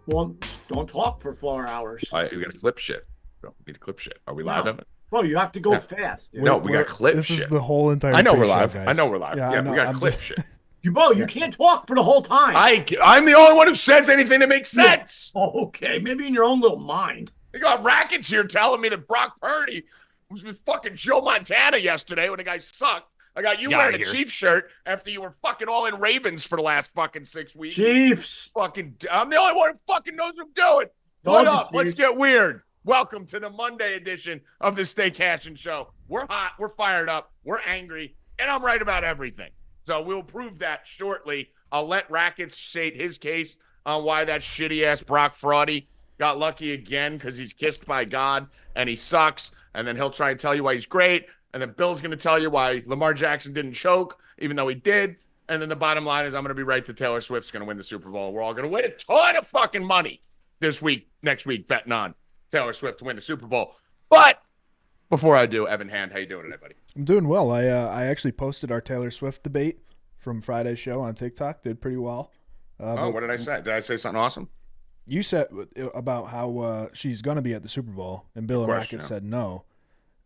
Well, don't talk for 4 hours. We got to clip shit. We need to clip shit. Are we live? Evan? Bro, you have to go fast. Dude. No, we got to clip this shit. This is the whole entire I know we're show, live. guys. I know we're live. Yeah, we got to clip shit. You can't talk for the whole time. I'm the only one who says anything that makes sense. Yeah. Oh, okay. Maybe in your own little mind. You got Rackets here telling me that Brock Purdy was with fucking Joe Montana yesterday when the guy sucked. I got you wearing a Chiefs shirt after you were fucking all in Ravens for the last fucking 6 weeks. Chiefs. I'm the only one who fucking knows what I'm doing. What up? Let's get weird. Welcome to the Monday edition of the Stay Cashin show. We're hot. We're fired up. We're angry. And I'm right about everything. So we'll prove that shortly. I'll let Rackets state his case on why that shitty-ass Brock Fraudy got lucky again because he's kissed by God and he sucks. And then he'll try and tell you why he's great. And then Bill's going to tell you why Lamar Jackson didn't choke, even though he did. And then the bottom line is I'm going to be right that Taylor Swift's going to win the Super Bowl. We're all going to win a ton of fucking money this week, next week, betting on Taylor Swift to win the Super Bowl. But before I do, Evan Hand, how you doing today, buddy? I'm doing well. I actually posted our Taylor Swift debate from Friday's show on TikTok. Did pretty well. What did I say? Did I say something awesome? You said about how she's going to be at the Super Bowl, and Bill and Rackets said no.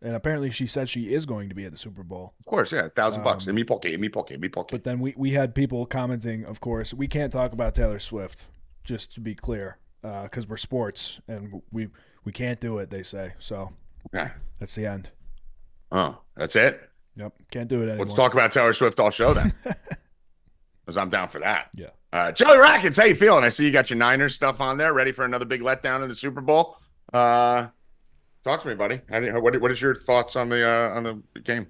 And apparently she said she is going to be at the Super Bowl. Of course, yeah, $1,000. Me poke. But then we had people commenting, of course, we can't talk about Taylor Swift, just to be clear, because we're sports, and we can't do it, they say. So that's the end. Oh, that's it? Yep, can't do it anymore. Let's talk about Taylor Swift all show then, because I'm down for that. Yeah. Joey Rackets, how you feeling? I see you got your Niners stuff on there, ready for another big letdown in the Super Bowl. Talk to me, buddy. What is your thoughts on the game?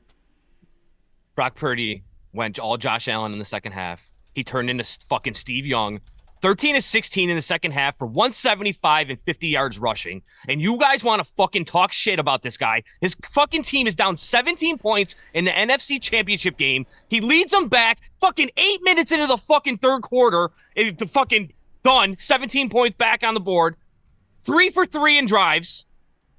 Brock Purdy went all Josh Allen in the second half. He turned into fucking Steve Young. 13 of 16 in the second half for 175 and 50 yards rushing. And you guys want to fucking talk shit about this guy. His fucking team is down 17 points in the NFC Championship game. He leads them back fucking 8 minutes into the fucking third quarter. It's fucking done. 17 points back on the board. 3 for 3 in drives.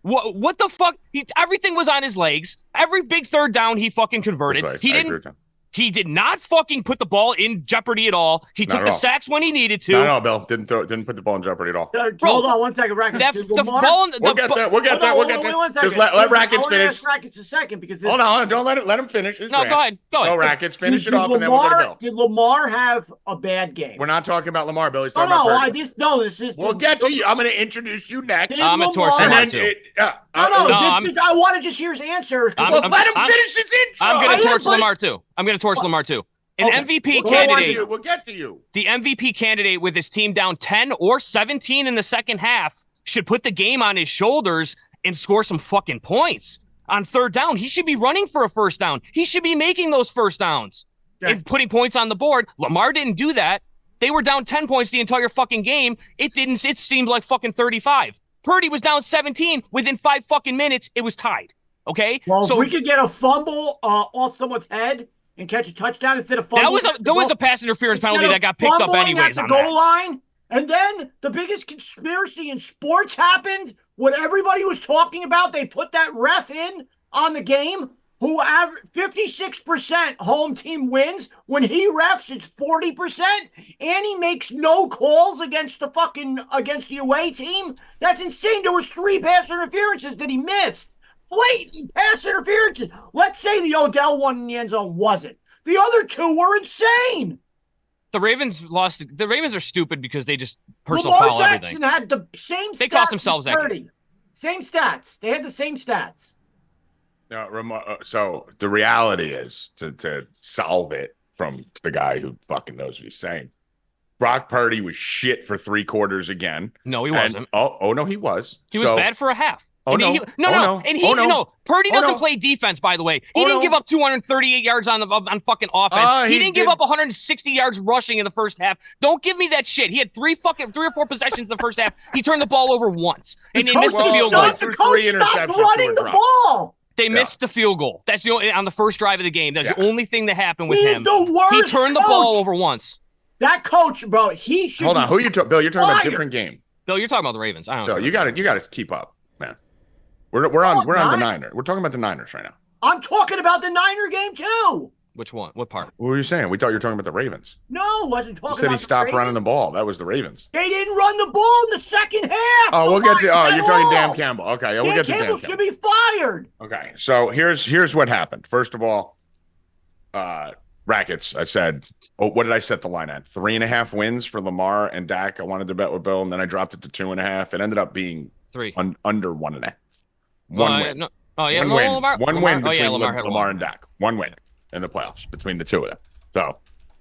What the fuck? Everything was on his legs. Every big third down he fucking converted. He did not fucking put the ball in jeopardy at all. He took the sacks when he needed to. No, Bill didn't put the ball in jeopardy at all. Hold on 1 second, Rackets. We'll get there. We'll get there. Just let Rackets finish. Rackets a second because hold on. Don't let him finish. Go ahead. Go Rackets. Finish it off, and then we'll go to Bill. Did Lamar have a bad game? We're not talking about Lamar, Bill. He's talking about Purdy. This is. We'll get to you. I'm going to introduce you next. I'm going to torch Lamar too. I want to just hear his answer. Let him finish his intro. I'm going to torch Lamar too. MVP candidate. We'll get to you. The MVP candidate with his team down 10 or 17 in the second half should put the game on his shoulders and score some fucking points. On third down, he should be running for a first down. He should be making those first downs and putting points on the board. Lamar didn't do that. They were down 10 points the entire fucking game. It seemed like fucking 35. Purdy was down 17. Within 5 fucking minutes, it was tied. Okay? Well, so if we could get a fumble off someone's head and catch a touchdown instead of fumbling. There was a pass interference penalty that got picked up anyways at the goal line. And then the biggest conspiracy in sports happened. What everybody was talking about, they put that ref in on the game who averaged 56% home team wins. When he refs, it's 40%. And he makes no calls against the away team. That's insane. There was 3 pass interferences that he missed. Blatant pass interferences. Let's say the Odell one in the end zone wasn't. The other 2 were insane. The Ravens lost. The Ravens are stupid because they just personal Lamar foul Jackson everything. Had the same stats. They cost themselves that. Same stats. They had the same stats. So the reality is to solve it from the guy who fucking knows what he's saying. Brock Purdy was shit for 3 quarters again. No, he wasn't. No, he was. He was bad for a half. Purdy doesn't play defense, by the way. He didn't give up 238 yards on fucking offense. He didn't give up 160 yards rushing in the first half. Don't give me that shit. He had 3 or 4 possessions in the first half. He turned the ball over once. And they missed the field goal. The coach stopped running the ball. They missed the field goal. That's the only on the first drive of the game. That's the only thing that happened with him. He's the worst He turned the ball over once. That coach, bro, he should. Hold on, who you talking? Bill, you're talking about a different game. Bill, you're talking about the Ravens. I don't know. Bill, you got to keep up, man. We're on the Niners. We're talking about the Niners right now. I'm talking about the Niner game too. Which one? What part? What were you saying? We thought you were talking about the Ravens. No, wasn't talking You said about he stopped the running the ball. That was the Ravens. They didn't run the ball in the second half. Oh, we'll get to. Oh, you're talking Dan Dan Campbell. Okay, yeah, we'll get to Dan Campbell Campbell. should be fired. Okay, so here's what happened. First of all, Rackets. I said, what did I set the line at? 3.5 wins for Lamar and Dak. I wanted to bet with Bill, and then I dropped it to 2.5. It ended up being 3 under 1.5. One win. No. Oh yeah, one win. Lamar, One win oh, between yeah, Lamar and Dak. One win in the playoffs between the two of them. So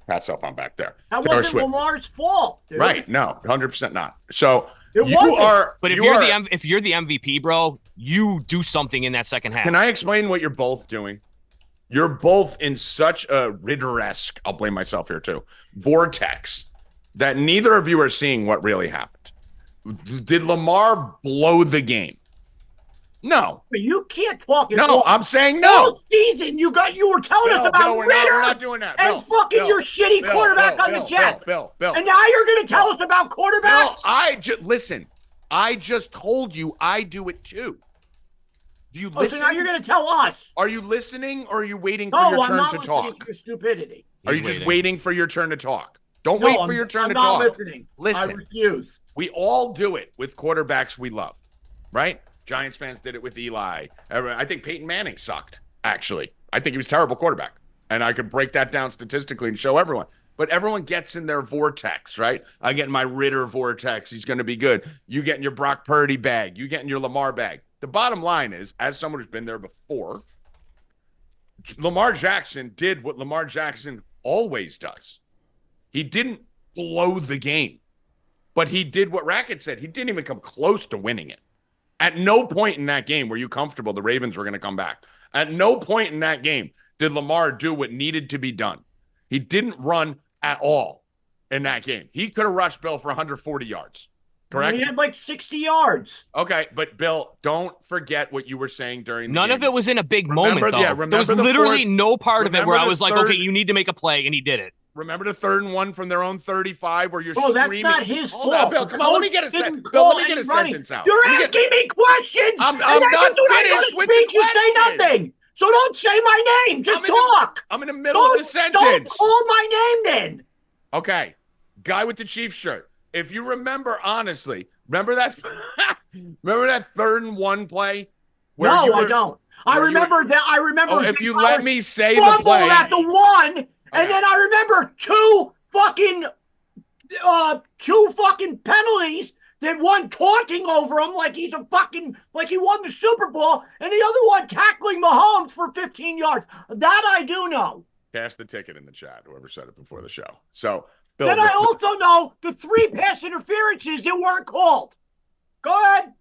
hats off on back there. That Taylor wasn't Swift. Lamar's fault, dude. Right? No, 100% not. So It you wasn't. are. But if you you're are, if you're the MVP, bro, you do something in that second half. Can I explain what you're both doing? You're both in such a Ritter-esque, I'll blame myself here too, vortex that neither of you are seeing what really happened. Did Lamar blow the game? No. But you can't talk. No, I'm saying no. All season, you were telling us about we're Ritter not doing that. and fucking your shitty quarterback on the Jets. Bill. And now you're going to tell us about quarterbacks? No, listen. I just told you I do it too. Do you listen? So now you're going to tell us? Are you listening or are you waiting for your turn to talk? To your stupidity. Are you just waiting for your turn to talk? Don't wait for your turn to talk. I'm not listening. Listen. I refuse. We all do it with quarterbacks we love, right? Giants fans did it with Eli. I think Peyton Manning sucked, actually. I think he was a terrible quarterback. And I could break that down statistically and show everyone. But everyone gets in their vortex, right? I get in my Ritter vortex. He's going to be good. You get in your Brock Purdy bag. You get in your Lamar bag. The bottom line is, as someone who's been there before, Lamar Jackson did what Lamar Jackson always does. He didn't blow the game. But he did what Rackets said. He didn't even come close to winning it. At no point in that game were you comfortable the Ravens were going to come back. At no point in that game did Lamar do what needed to be done. He didn't run at all in that game. He could have rushed Bill for 140 yards, correct? He had like 60 yards. Okay, but Bill, don't forget what you were saying during the None game. of it was in a big moment, though. Yeah, there was literally no part of it where I was like, okay, you need to make a play, and he did it. Remember the 3rd and 1 from their own 35 where you're screaming? That's not his fault. On, Bill, come on, let me get a sentence. Bill, let me get a sentence out. You're asking me questions. I'm not finished with the question. You say nothing. So don't say my name. Just talk. I'm in the middle of the sentence. Don't call my name then. Okay. Guy with the Chiefs shirt. If you remember, honestly, remember that 3rd and 1 play? No, I don't. I remember that. I remember. Oh, if you let me say the play. At the 1. And then I remember two fucking penalties. That one taunting over him like he's like he won the Super Bowl, and the other one tackling Mahomes for 15 yards. That I do know. Cash the ticket in the chat, whoever said it before the show. So, Bill. Then I also know the 3 pass interferences that weren't called. Go ahead.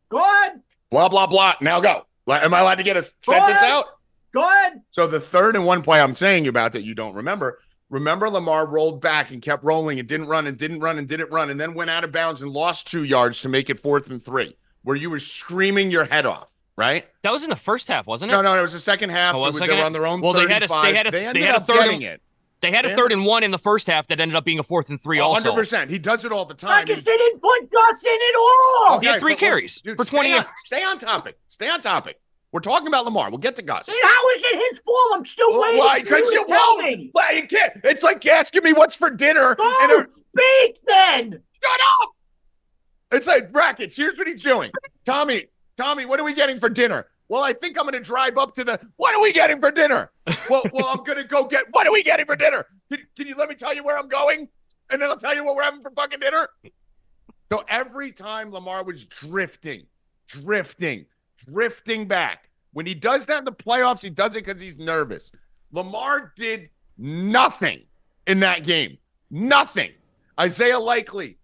Blah, blah, blah. Now go. Am I allowed to get a sentence out? Go ahead. So the 3rd and 1 play I'm saying about that you don't remember. Remember Lamar rolled back and kept rolling and didn't run and didn't run and didn't run and then went out of bounds and lost 2 yards to make it 4th and 3, where you were screaming your head off, right? That was in the first half, wasn't it? No, it was the second half. They were on their own 35. They ended up getting it. They had a 3rd and 1 in the first half that ended up being a 4th and 3 also. 100%. He does it all the time. They didn't put Gus in at all. He had 3 carries for 20 yards. Stay on topic. We're talking about Lamar. We'll get to Gus. Then how is it his fault? I'm still waiting for you to tell me. Well, you can't. It's like asking me what's for dinner. Speak then. Shut up. It's like Rackets. Here's what he's doing. Tommy, what are we getting for dinner? Well, I think I'm going to drive up to what are we getting for dinner? Well, I'm going to go get, what are we getting for dinner? Can you let me tell you where I'm going? And then I'll tell you what we're having for fucking dinner. So every time Lamar was drifting back. When he does that in the playoffs, he does it because he's nervous. Lamar did nothing in that game. Nothing. Isaiah Likely,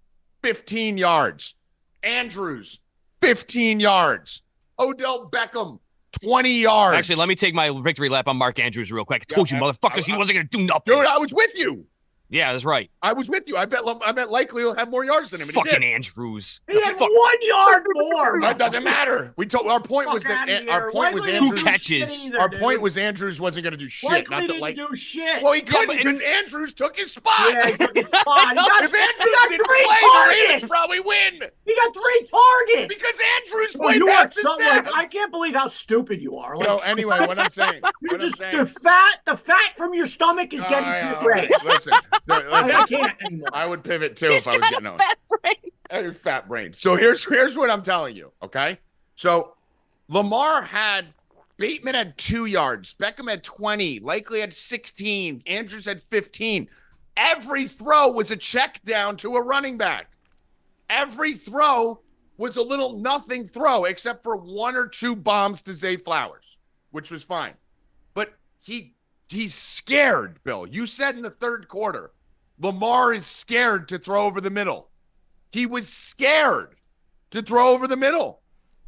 15 yards. Andrews, 15 yards. Odell Beckham, 20 yards. Actually, let me take my victory lap on Mark Andrews real quick. I told you, motherfuckers, he wasn't going to do nothing. Dude, I was with you. Yeah, that's right. I was with you. I bet likely he'll have more yards than him. And Fucking he did. Andrews. He had 1 yard more. That doesn't matter. Our point was catches. Our point was Andrews wasn't going to do shit. Likely didn't do shit. Well, he couldn't because Andrews took his spot. Yeah, he took his spot. If Andrews didn't play, the Raiders probably win. He got 3 targets. Because Andrews Well, played half the snaps. I can't believe how stupid you are. So anyway, what I'm saying. The fat from your stomach is getting to your brain. Listen, I can't anymore. I would pivot too if I was getting on. Fat brain. So here's what I'm telling you, okay? So Bateman had 2 yards. Beckham had 20. Likely had 16. Andrews had 15. Every throw was a check down to a running back. Every throw was a little nothing throw except for 1 or 2 bombs to Zay Flowers, which was fine. But he's scared, Bill. You said in the third quarter, Lamar is scared to throw over the middle. He was scared to throw over the middle.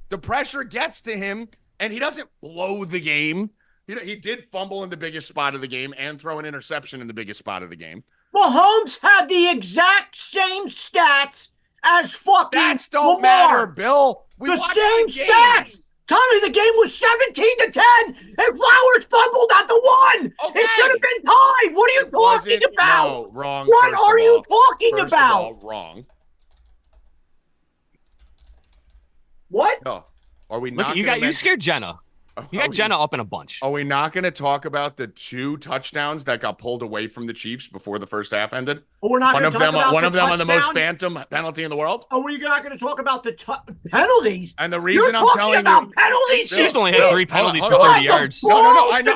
The pressure gets to him, and he doesn't blow the game. He did fumble in the biggest spot of the game and throw an interception in the biggest spot of the game. Mahomes had the exact same stats as fucking Stats don't Lamar. matter, Bill. The same stats. Tommy, the game was 17-10, and Flowers fumbled at the 1. Okay. It should have been tied. What are you talking about? No, wrong. What are you talking First about? of all, wrong. What? No. Are we not? You scared Jenna. You got Jenna up in a bunch. Are we not going to talk about the 2 touchdowns that got pulled away from the Chiefs before the first half ended? Oh, we're not one going of to them. talk about One of them on the most touchdown? phantom penalty in the world. Oh, we're not going to talk about the penalties. And the reason I'm telling about you, penalties. Chiefs only had 3 penalties for 30 yards. No. I know.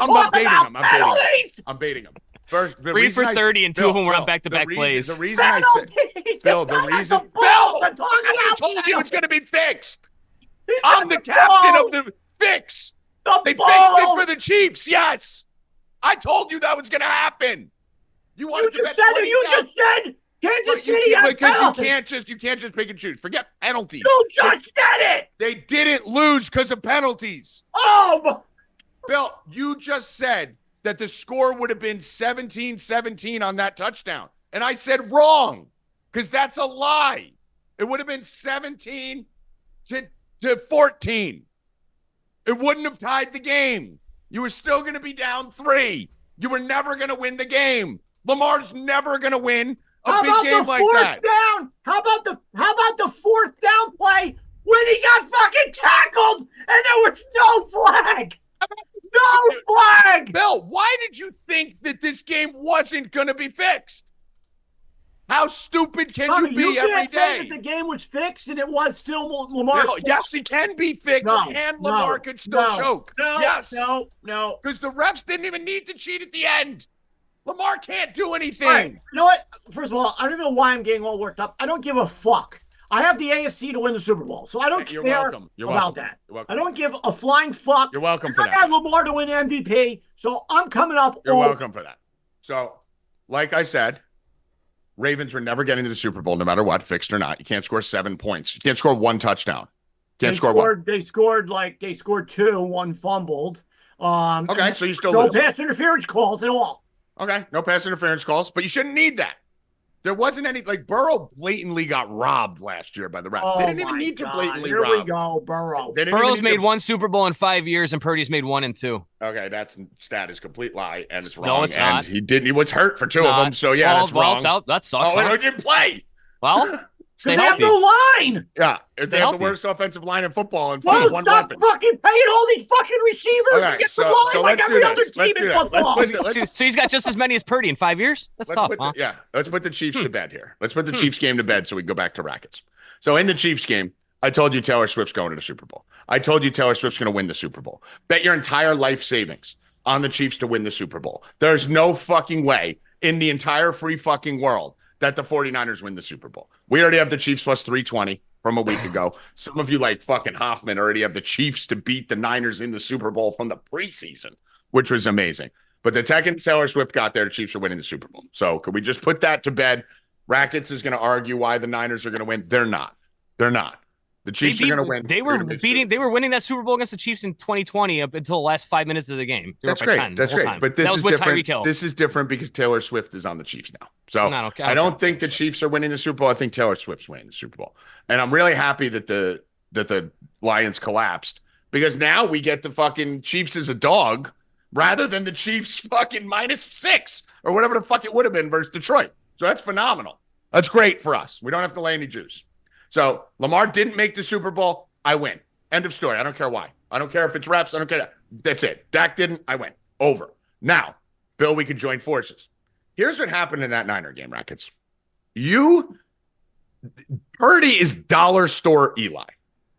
I'm baiting them. First, 3 for 30, and 2 of them were on back-to-back plays. The reason I said, Bill, I told you it's going to be fixed. I'm the captain of the fix. They fixed it for the Chiefs. Yes, I told you that was going to happen. You just said Kansas City has penalties. You can't just pick and choose. Forget penalties. You just said it. They didn't lose because of penalties. Oh, Bill, you just said that the score would have been 17-17 on that touchdown, and I said wrong because that's a lie. It would have been 17 to 14. It wouldn't have tied the game. You were still going to be down 3. You were never going to win the game. Lamar's never going to win a big game like that. How about the 4th down play when he got fucking tackled and there was no flag? No flag. Bill, why did you think that this game wasn't going to be fixed? How stupid can you be every day? Say that the game was fixed and it was still Lamar's fault. Yes, it can be fixed, and Lamar could still choke. Yes. No. Because the refs didn't even need to cheat at the end. Lamar can't do anything. Right. You know what? First of all, I don't even know why I'm getting all worked up. I don't give a fuck. I have the AFC to win the Super Bowl, so I don't care about that. I don't give a flying fuck. You're welcome for that. I got Lamar to win MVP, so I'm coming up. You're welcome for that. So, like I said, Ravens were never getting to the Super Bowl no matter what, fixed or not. You can't score 7 points. You can't score 1 touchdown. They scored 2, 1 fumbled. Okay, so you still no lose. pass interference calls at all. Okay, no pass interference calls, but you shouldn't need that. There wasn't any, Burrow blatantly got robbed last year by the refs. They didn't even need to blatantly rob. Here we go, Burrow. Burrow's made 1 Super Bowl in 5 years, and Purdy's made 1 and 2. Okay, that's stat is complete lie, and it's wrong. No, it's not. He was hurt for 2 of them, so yeah, that's wrong. That sucks. Oh, he didn't play. Well, stay they have healthy. no line. Yeah, they have the worst offensive line in football and Well, one stop weapon. fucking paying all these fucking receivers Okay, to get so the line let's like every do other this. team in football. So he's got just as many as Purdy in 5 years? That's tough, huh? Let's put the Chiefs to bed here. Let's put the Chiefs game to bed so we can go back to Rackets. So in the Chiefs game, I told you Taylor Swift's going to the Super Bowl. I told you Taylor Swift's going to win the Super Bowl. Bet your entire life savings on the Chiefs to win the Super Bowl. There's no fucking way in the entire free fucking world that the 49ers win the Super Bowl. We already have the Chiefs plus 320 from a week ago. Some of you like fucking Hoffman already have the Chiefs to beat the Niners in the Super Bowl from the preseason, which was amazing. But the second Taylor Swift got there, the Chiefs are winning the Super Bowl. So could we just put that to bed? Rackets is going to argue why the Niners are going to win. They're not. They're not. The Chiefs are going to win. They were winning that Super Bowl against the Chiefs in 2020 up until the last 5 minutes of the game. That's great. That's great. But this is different. This is different because Taylor Swift is on the Chiefs now. So I don't think the Chiefs are winning the Super Bowl. I think Taylor Swift's winning the Super Bowl. And I'm really happy that the Lions collapsed because now we get the fucking Chiefs as a dog rather than the Chiefs fucking -6 or whatever the fuck it would have been versus Detroit. So that's phenomenal. That's great for us. We don't have to lay any juice. So Lamar didn't make the Super Bowl. I win. End of story. I don't care why. I don't care if it's reps. I don't care. That's it. Dak didn't. I win. Over. Now, Bill, we could join forces. Here's what happened in that Niner game, Rackets. Purdy is dollar store Eli.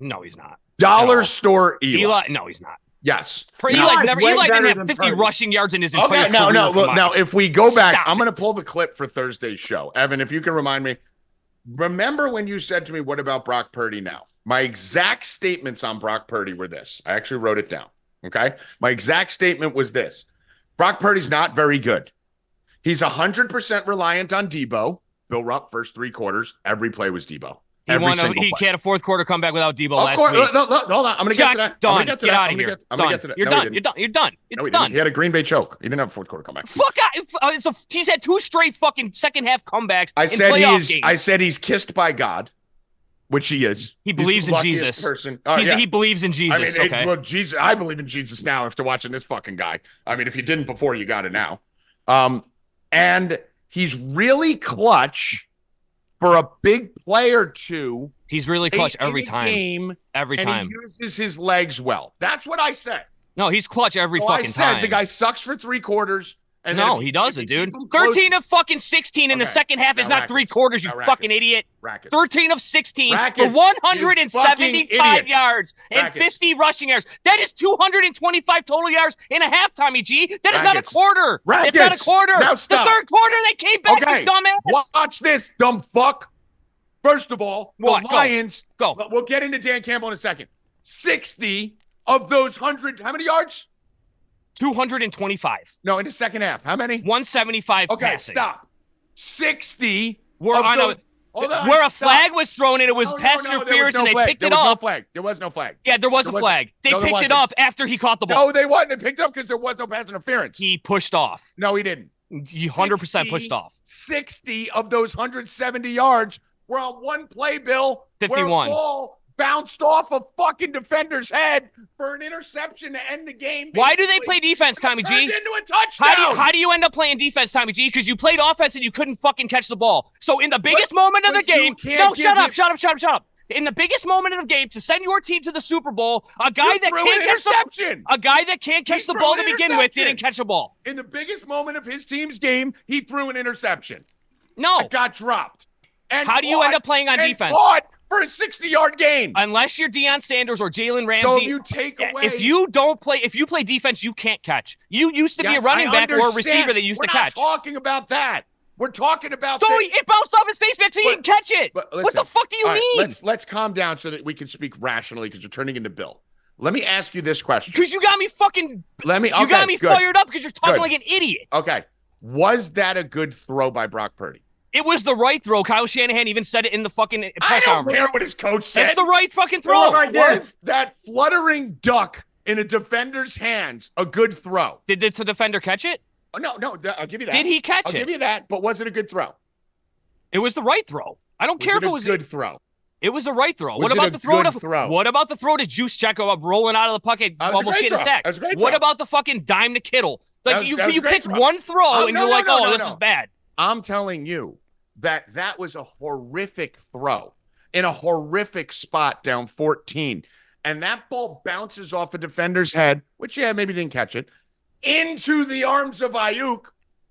No, he's not. Dollar store Eli. No, he's not. Yes. Eli didn't have 50 rushing yards in his entire career. Now, if we go back, I'm going to pull the clip for Thursday's show. Evan, if you can remind me. Remember when you said to me, what about Brock Purdy now? My exact statements on Brock Purdy were this. I actually wrote it down, okay? My exact statement was this. Brock Purdy's not very good. He's 100% reliant on Debo. Bill Rupp, first 3 quarters, every play was Debo. He can't a fourth quarter comeback without Debo last week. No, hold on. I'm going to get to that. Done. Get out of here. I'm going to get to that. You're done. It's done. He had a Green Bay choke. He didn't have a fourth quarter comeback. Fuck out. He's had 2 straight fucking second half comebacks in playoff games. I said he's kissed by God, which he is. He believes in Jesus. He believes in Jesus. Jesus. I believe in Jesus now after watching this fucking guy. I mean, if you didn't before, you got it now. And he's really clutch for a big play or two. He's really clutch every time. Every time. And he uses his legs well. That's what I said. No, he's clutch every fucking time. I said the guy sucks for 3 quarters. And no, he doesn't, dude. 13 of fucking 16 in the second half is not 3 quarters, you fucking idiot. 13 of 16 for 175 yards and 50 rushing yards. That is 225 total yards in a half-time, EG. That is not a quarter. It's not a quarter. Now stop. The third quarter, they came back, you dumbass. Watch this, dumb fuck. First of all, the Lions. Go. We'll get into Dan Campbell in a second. 60 of those 100, how many yards? 225. No, in the second half. How many? 175 Okay, passing. stop. 60 where a flag was thrown and it was pass interference and they picked it up. There was no flag. Yeah, there was a flag. They picked it up after he caught the ball. No, they wasn't. They picked it up because there was no pass interference. He pushed off. No, he didn't. He 100% pushed off. 60 of those 170 yards were on one play, Bill. 51. Where a ball bounced off a fucking defender's head for an interception to end the game. Why do they play defense, Tommy G? Turned into a touchdown. How do you end up playing defense, Tommy G? Because you played offense and you couldn't fucking catch the ball. So in the biggest moment of the game, shut up. In the biggest moment of the game, to send your team to the Super Bowl, a guy that can't catch the ball to begin with didn't catch the ball. In the biggest moment of his team's game, he threw an interception. No, it got dropped. And how do you end up playing on defense? For a 60-yard gain. Unless you're Deion Sanders or Jalen Ramsey. So you take away. If you play defense, you can't catch. You used to be a running back or a receiver that used to catch. We're not talking about that. We're talking about. So it bounced off his face back so he didn't catch it. Listen, what the fuck do you mean? Let's calm down so that we can speak rationally because you're turning into Bill. Let me ask you this question. Because you got me fucking. You got me fired up because you're talking like an idiot. Okay. Was that a good throw by Brock Purdy? It was the right throw. Kyle Shanahan even said it in the fucking press conference. I don't care what his coach said. It's the right fucking throw. Was that fluttering duck in a defender's hands a good throw? Did the defender catch it? No, I'll give you that. Did he catch it? I'll give you that, but was it a good throw? It was the right throw. I don't care if it was a good throw. It was a right throw. What about the throw? What about the throw to Juice Checo up rolling out of the pocket, almost getting a sack? What about the fucking dime to Kittle? Like you picked one throw and you're like, this is bad. I'm telling you that was a horrific throw in a horrific spot down 14. And that ball bounces off a defender's head, which, maybe didn't catch it, into the arms of Ayuk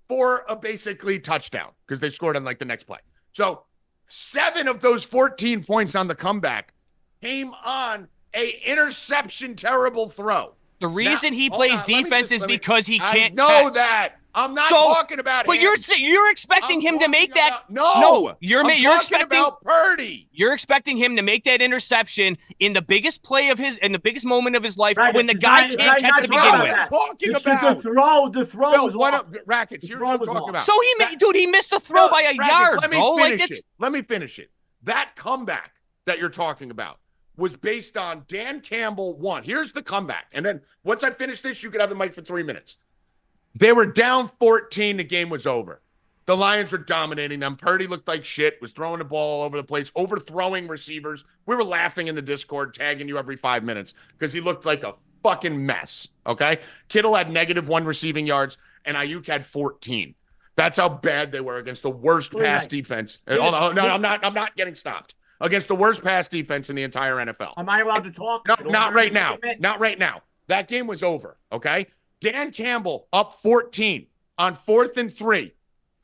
for a basically touchdown because they scored on the next play. So 7 of those 14 points on the comeback came on a interception terrible throw. The reason he plays defense is because he can't catch. That. I'm not talking about him. But you're expecting him to make that. You're expecting about Purdy. You're expecting him to make that interception in the biggest play of his, in the biggest moment of his life, when the guy can't catch to begin with. The throw was Rackets. Here's what I'm talking about. So he missed the throw by a yard. Let me finish it. That comeback that you're talking about was based on Dan Campbell won. Here's the comeback. And then once I finish this, you could have the mic for 3 minutes. They were down 14. The game was over. The Lions were dominating them. Purdy looked like shit, was throwing the ball all over the place, overthrowing receivers. We were laughing in the Discord, tagging you every 5 minutes because he looked like a fucking mess, okay? Kittle had -1 receiving yards, and Ayuk had 14. That's how bad they were against the worst pass defense. Hold on, no, I'm not getting stopped. Against the worst pass defense in the entire NFL. Am I allowed to talk? No, not right now. Not right now. That game was over, okay? Dan Campbell up 14 on 4th and 3.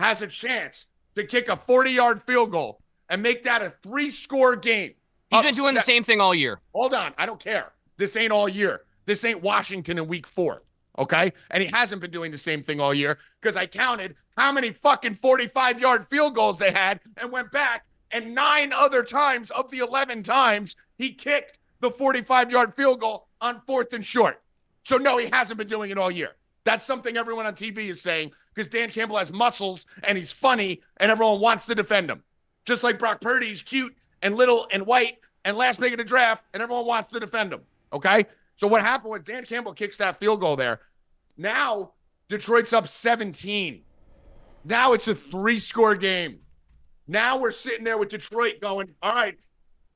Has a chance to kick a 40-yard field goal and make that a 3-score game. He's been doing the same thing all year. Hold on. I don't care. This ain't all year. This ain't Washington in week 4, okay? And he hasn't been doing the same thing all year because I counted how many fucking 45-yard field goals they had and went back, and 9 other times of the 11 times he kicked the 45-yard field goal on 4th and short. So, no, he hasn't been doing it all year. That's something everyone on TV is saying because Dan Campbell has muscles and he's funny and everyone wants to defend him. Just like Brock Purdy, he's cute and little and white and last pick of the draft and everyone wants to defend him, okay? So what happened was Dan Campbell kicks that field goal there. Now Detroit's up 17. Now it's a 3-score game. Now we're sitting there with Detroit going, all right,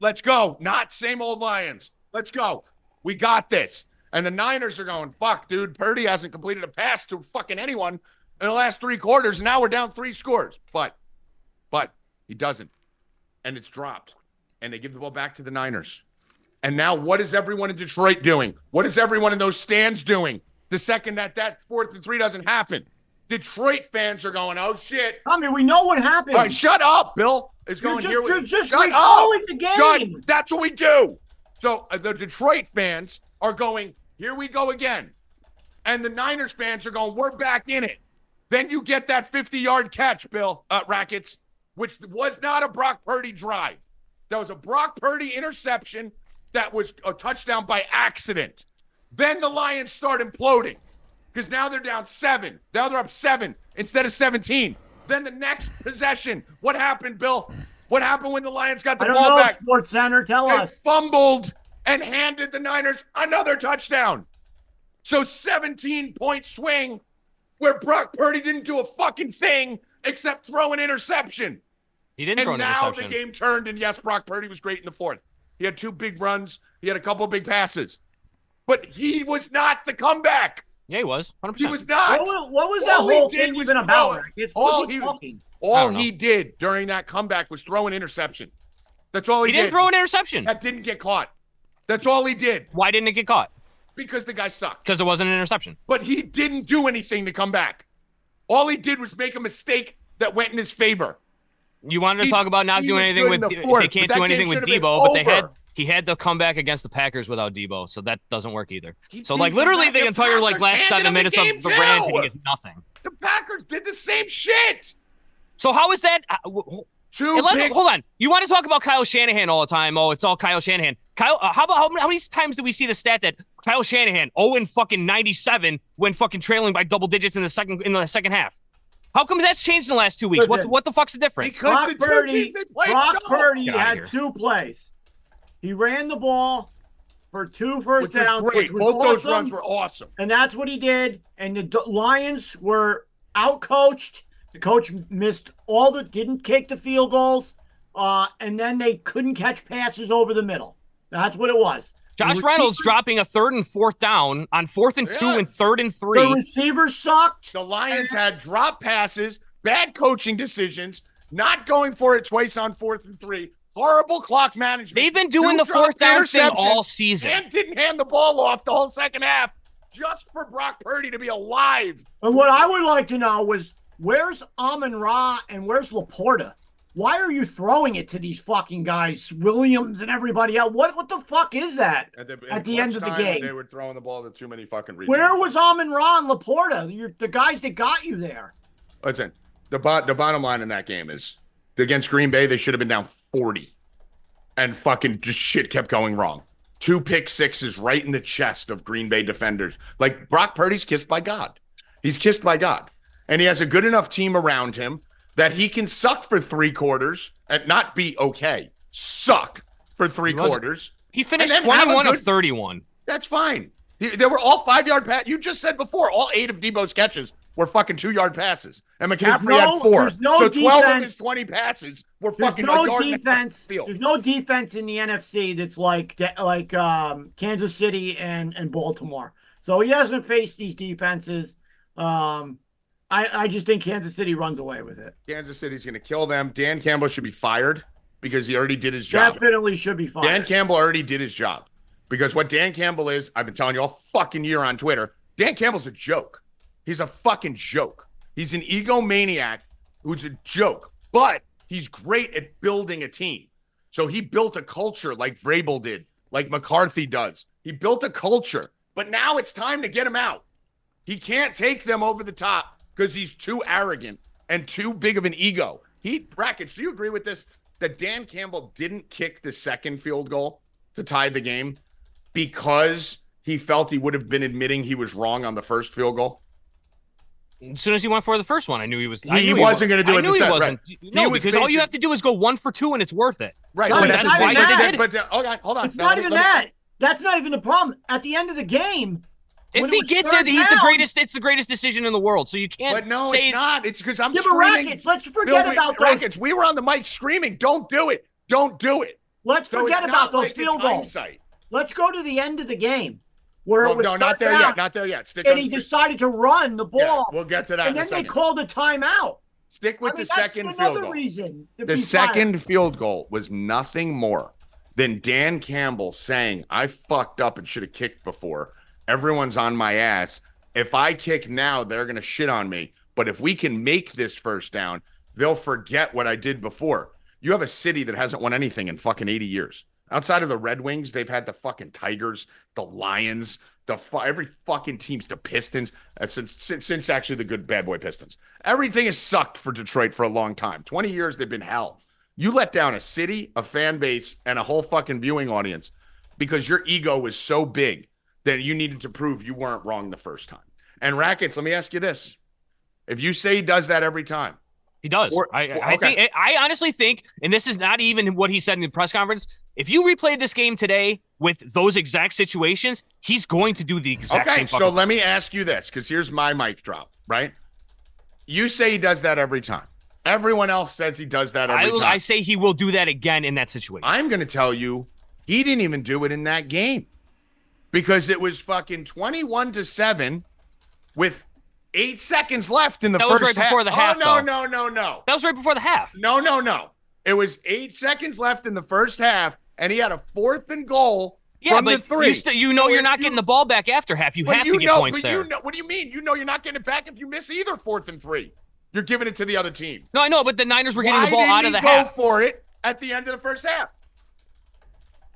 let's go. Not same old Lions. Let's go. We got this. And the Niners are going, fuck, dude, Purdy hasn't completed a pass to fucking anyone in the last 3 quarters. Now we're down 3 scores. But he doesn't. And it's dropped. And they give the ball back to the Niners. And now what is everyone in Detroit doing? What is everyone in those stands doing? The second that 4th and 3 doesn't happen. Detroit fans are going, oh, shit. I mean, we know what happened. All right, shut up, Bill. Is going here. Just shut recalling up. The game. That's what we do. So the Detroit fans are going, here we go again. And the Niners fans are going, we're back in it. Then you get that 50-yard catch, Bill, Rackets, which was not a Brock Purdy drive. That was a Brock Purdy interception that was a touchdown by accident. Then the Lions start imploding because now they're down 7. Now they're up 7 instead of 17. Then the next possession, what happened, Bill? What happened when the Lions got the ball back? Sports Center, tell us. Fumbled and handed the Niners another touchdown. So 17-point swing where Brock Purdy didn't do a fucking thing except throw an interception. He didn't throw an interception. And now the game turned, and yes, Brock Purdy was great in the 4th. He had 2 big runs. He had a couple of big passes. But he was not the comeback. Yeah, he was. 100%. He was not. What was that whole thing even about? All he did during that comeback was throw an interception. That's all he did. He didn't throw an interception. That didn't get caught. That's all he did. Why didn't it get caught? Because the guy sucked. Because it wasn't an interception. But he didn't do anything to come back. All he did was make a mistake that went in his favor. You wanted to talk about not doing anything with they can't do anything with Debo, but he had the comeback against the Packers without Debo, so that doesn't work either. So like literally the entire last 7 minutes of the rant, he gets nothing. The Packers did the same shit. So how is that? Hold on. You want to talk about Kyle Shanahan all the time? Oh, it's all Kyle Shanahan. How many times do we see the stat that Kyle Shanahan 0-97 when fucking trailing by double digits in the second half? How come that's changed in the last 2 weeks? What the fuck's the difference? Because Brock Purdy had 2 plays. He ran the ball for 2 first downs. Which was both those runs were awesome. And that's what he did. And the Lions were outcoached. The coach didn't kick the field goals. And then they couldn't catch passes over the middle. That's what it was. Josh Reynolds dropping a 3rd and 4th down on 4th and 2 and 3rd and 3. The receivers sucked. The Lions had drop passes, bad coaching decisions, not going for it twice on 4th and 3, horrible clock management. They've been doing the 4th down thing all season. And didn't hand the ball off the whole second half just for Brock Purdy to be alive. And what I would like to know was, where's Amon-Ra and where's Laporta? Why are you throwing it to these fucking guys, Williams and everybody else? What the fuck is that at the end of the game? They were throwing the ball to too many fucking reasons. Where was Amon-Ra and Laporta? The guys that got you there. Listen, the bottom line in that game is, against Green Bay, they should have been down 40. And fucking just shit kept going wrong. 2 pick sixes right in the chest of Green Bay defenders. Like, Brock Purdy's kissed by God. He's kissed by God. And he has a good enough team around him that he can suck for 3 quarters and not be okay. Suck for 3 quarters. He finished 21 of 31. That's fine. They were all 5-yard pass. You just said before, all 8 of Debo's catches were fucking 2-yard passes. And McCaffrey had 4. So 12 of his 20 passes were fucking a yard defense. There's no defense in the NFC that's like Kansas City and Baltimore. So he hasn't faced these defenses. I just think Kansas City runs away with it. Kansas City's going to kill them. Dan Campbell should be fired because he already did his job. Definitely should be fired. Dan Campbell already did his job. Because what Dan Campbell is, I've been telling you all fucking year on Twitter, Dan Campbell's a joke. He's a fucking joke. He's an egomaniac who's a joke, but he's great at building a team. So he built a culture like Vrabel did, like McCarthy does. He built a culture, but now it's time to get him out. He can't take them over the top because he's too arrogant and too big of an ego. Rackets, do you agree with this? That Dan Campbell didn't kick the second field goal to tie the game because he felt he would have been admitting he was wrong on the first field goal? As soon as he went for the first one, I knew he was. He wasn't going to do it. Right. No, because all you have to do is go 1 for 2, and it's worth it. Right. No, that's why they did it. Okay, hold on. It's not even that. That's not even the problem. At the end of the game, if he gets it, he's the greatest. It's the greatest decision in the world. So you can't. But no, say it's not. It's because I'm screaming. Rackets, let's forget about those. Rackets. We were on the mic screaming, "Don't do it! Don't do it!" Let's forget about those field goals. Let's go to the end of the game. Not there yet. Not there yet. And he decided to run the ball. Yeah, we'll get to that. And then they called a timeout. Stick with the second field goal. The second field goal was nothing more than Dan Campbell saying, "I fucked up and should have kicked before. Everyone's on my ass. If I kick now, they're gonna shit on me. But if we can make this first down, they'll forget what I did before." You have a city that hasn't won anything in fucking 80 years. Outside of the Red Wings, they've had the fucking Tigers, the Lions, every fucking team's the Pistons, since actually the good bad boy Pistons. Everything has sucked for Detroit for a long time. 20 years, they've been hell. You let down a city, a fan base, and a whole fucking viewing audience because your ego was so big that you needed to prove you weren't wrong the first time. And Rackets, let me ask you this. If you say he does that every time, he does. I honestly think, and this is not even what he said in the press conference, if you replay this game today with those exact situations, he's going to do the exact same. Okay, so let me ask you this, because here's my mic drop, right? You say he does that every time. Everyone else says he does that every time. I say he will do that again in that situation. I'm going to tell you, he didn't even do it in that game because it was fucking 21-7 with 8 seconds left in the first half. That was right before the half. No. That was right before the half. No. It was 8 seconds left in the first half, and he had a 4th and goal from the 3. You're not getting the ball back after half. You have to get points there. What do you mean? You know you're not getting it back if you miss either 4th and 3. You're giving it to the other team. No, I know, but the Niners were getting the ball out of the half. Why didn't he go for it at the end of the first half?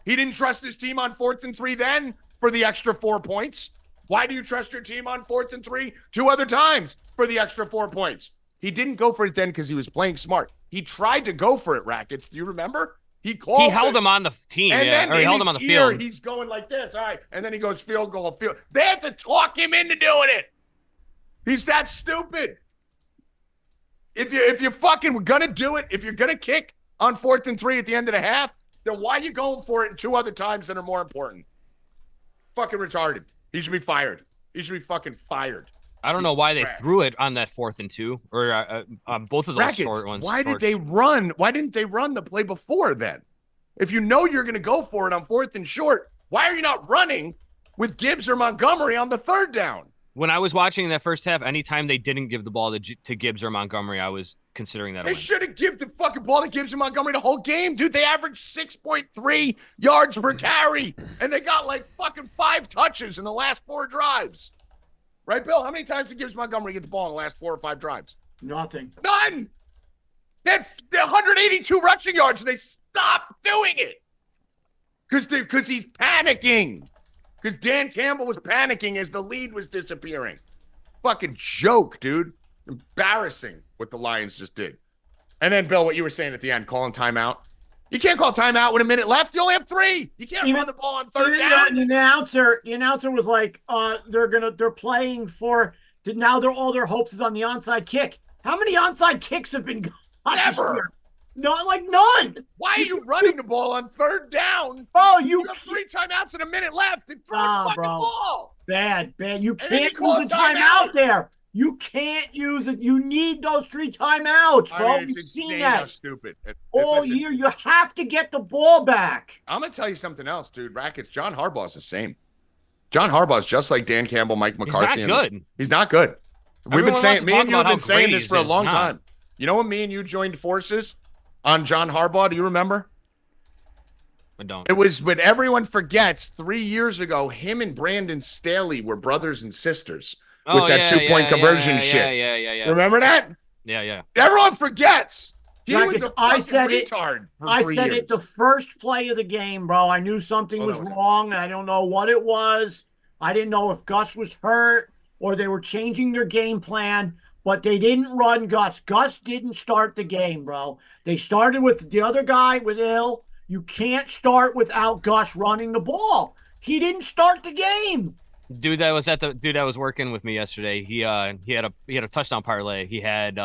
He didn't trust his team on 4th and 3 then for the extra 4 points. Why do you trust your team on 4th and 3 2 other times for the extra 4 points? He didn't go for it then because he was playing smart. He tried to go for it, Rackets. Do you remember? He held him on the team, and then he held him on the field. He's going like this, all right, and then he goes field goal. They have to talk him into doing it. He's that stupid. If you're fucking gonna do it, if you're gonna kick on 4th and 3 at the end of the half, then why are you going for it in 2 other times that are more important? Fucking retarded. He should be fired. He should be fucking fired. I don't know why they threw it on that 4th and 2 or both of those Rackets, short ones. Why didn't they run the play before then? If you know you're going to go for it on 4th and short, why are you not running with Gibbs or Montgomery on the 3rd down? When I was watching that first half, anytime they didn't give the ball to Gibbs or Montgomery, I was considering that. They should have given the fucking ball to Gibbs and Montgomery the whole game, dude. They averaged 6.3 yards per carry, and they got like fucking 5 touches in the last 4 drives. Right, Bill? How many times did Gibbs Montgomery get the ball in the last 4 or 5 drives? Nothing. None. They had 182 rushing yards, and they stopped doing it because he's panicking. Because Dan Campbell was panicking as the lead was disappearing. Fucking joke, dude. Embarrassing what the Lions just did. And then, Bill, what you were saying at the end, calling timeout. You can't call timeout with a minute left. You only have 3. You can't run the ball on 3rd down. The announcer was like, they're playing for now. All their hopes is on the onside kick. How many onside kicks have been gone? Never. Not like none. Why are you running the ball on third down? Oh, You have 3 timeouts and a minute left and throw the fucking ball. Bad. You then can't you call use a a timeout timeout. there. You can't use it. You need those 3 timeouts, bro. I mean, it's We've seen insane how that stupid. all Listen, year. You have to get the ball back. I'm going to tell you something else, dude. Rackets, John Harbaugh's the same. John Harbaugh's just like Dan Campbell, Mike McCarthy. He's not good. He's not good. We've been saying, me and you have been saying this for a long not. time. You know when me and you joined forces on John Harbaugh? Do you remember? I don't. It was when everyone forgets 3 years ago, him and Brandon Staley were brothers and sisters with that 2-point conversion shit. Yeah. Remember that? Yeah. Everyone forgets. He was a fucking I said retard for I 3 said years. it the first play of the game, bro. I knew something was wrong. I don't know what it was. I didn't know if Gus was hurt or they were changing their game plan, but they didn't run Gus. Gus didn't start the game, bro. They started with the other guy with Hill. You can't start without Gus running the ball. He didn't start the game. Dude that was working with me yesterday. He had a touchdown parlay. He had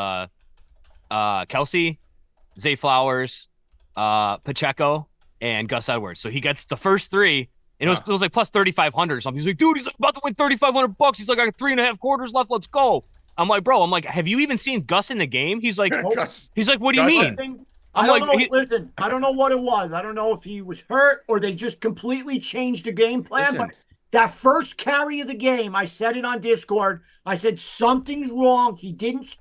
Kelsey, Zay Flowers, Pacheco, and Gus Edwards. So he gets the first 3. And it was like plus 3,500 or something. He's like, dude, he's like about to win $3,500. He's like, I got 3.5 quarters left. Let's go. I'm like, bro. Have you even seen Gus in the game? He's like, Gus. He's like, what do you mean? Listen, I don't know what it was. I don't know if he was hurt or they just completely changed the game plan. But that first carry of the game, I said it on Discord. I said something's wrong.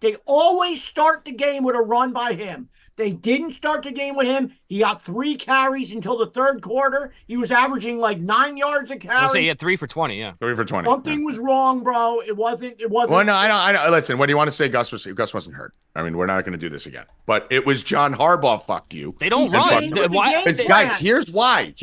They always start the game with a run by him. They didn't start the game with him. He got 3 carries until the third quarter. He was averaging like 9 yards a carry. I'll say he had 3 for 20. Yeah, 3 for 20. Something was wrong, bro. It wasn't. Well, no, I don't. Listen, what do you want to say? Gus wasn't hurt. I mean, we're not going to do this again. But it was John Harbaugh fucked you. They don't run. Why? Guys, here's why.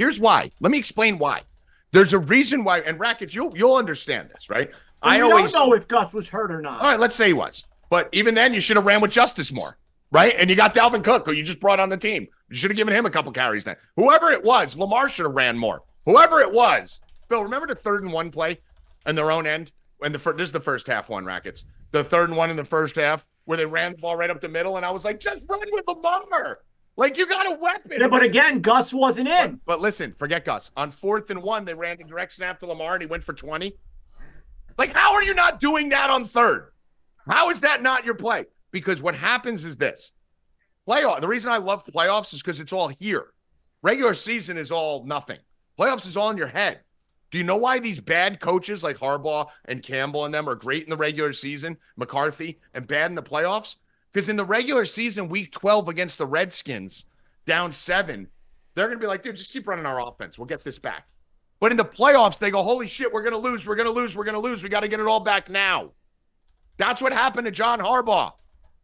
Let me explain why. There's a reason why. And Rackets, you'll understand this, right? I don't know if Gus was hurt or not. All right, let's say he was. But even then, you should have ran with Justice more. Right? And you got Dalvin Cook, who you just brought on the team. You should have given him a couple carries then. Whoever it was, Lamar should have ran more. Whoever it was. Bill, remember the 3rd and 1 play in their own end? And this is the first half one, Rackets. The 3rd and 1 in the first half where they ran the ball right up the middle. And I was like, just run with Lamar. Like, you got a weapon. Yeah, but again, Gus wasn't in. But listen, forget Gus. On 4th and 1, they ran the direct snap to Lamar and he went for 20. Like, how are you not doing that on 3rd? How is that not your play? Because what happens is this. Playoff. The reason I love playoffs is because it's all here. Regular season is all nothing. Playoffs is all in your head. Do you know why these bad coaches like Harbaugh and Campbell and them are great in the regular season, McCarthy, and bad in the playoffs? Because in the regular season, week 12 against the Redskins, down 7, they're going to be like, dude, just keep running our offense. We'll get this back. But in the playoffs, they go, holy shit, we're going to lose. We're going to lose. We're going to lose. We got to get it all back now. That's what happened to John Harbaugh.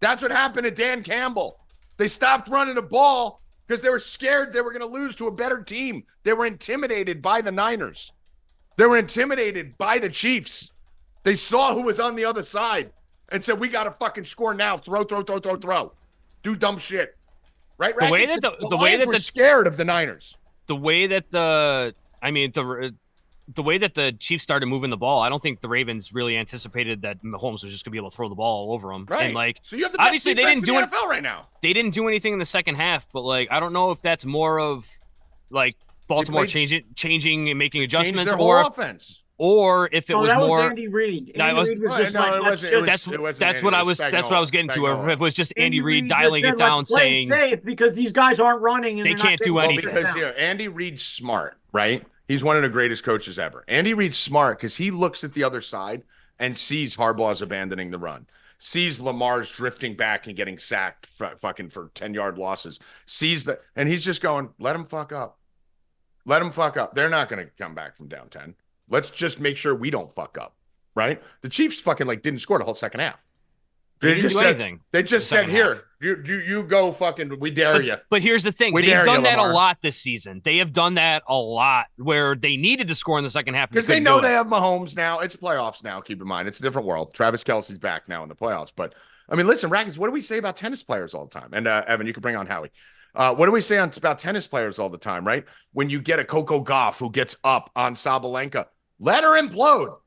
That's what happened to Dan Campbell. They stopped running the ball because they were scared they were going to lose to a better team. They were intimidated by the Niners. They were intimidated by the Chiefs. They saw who was on the other side and said, we got to fucking score now. Throw. Do dumb shit. Right? The way that the way that we're scared of the Niners. The way that the way that the Chiefs started moving the ball, I don't think the Ravens really anticipated that Mahomes was just going to be able to throw the ball all over them. Right. And so you have the best obviously they didn't do in the NFL right now. They didn't do anything in the second half, but I don't know if that's more of Baltimore changing and making adjustments, their whole offense, or if it was more Andy Reid. That's what I was getting to. Or if it was just Andy Reid dialing it down, saying safe because these guys aren't running and they can't do anything. Because Andy Reid's smart, right? He's one of the greatest coaches ever. Andy Reid's smart because he looks at the other side and sees Harbaugh's abandoning the run, sees Lamar's drifting back and getting sacked for 10-yard losses, sees that, and he's just going, let him fuck up. Let him fuck up. They're not going to come back from down 10. Let's just make sure we don't fuck up, right? The Chiefs didn't score the whole second half. They didn't do anything. They just said, here, you go we dare you. But here's the thing. They've done that a lot this season. They have done that a lot where they needed to score in the second half. Because they know they have Mahomes now. It's playoffs now, keep in mind. It's a different world. Travis Kelce's back now in the playoffs. But, I mean, listen, Rackets, what do we say about tennis players all the time? And, Evan, you can bring on Howie. What do we say about tennis players all the time, right? When you get a Coco Gauff who gets up on Sabalenka, let her implode,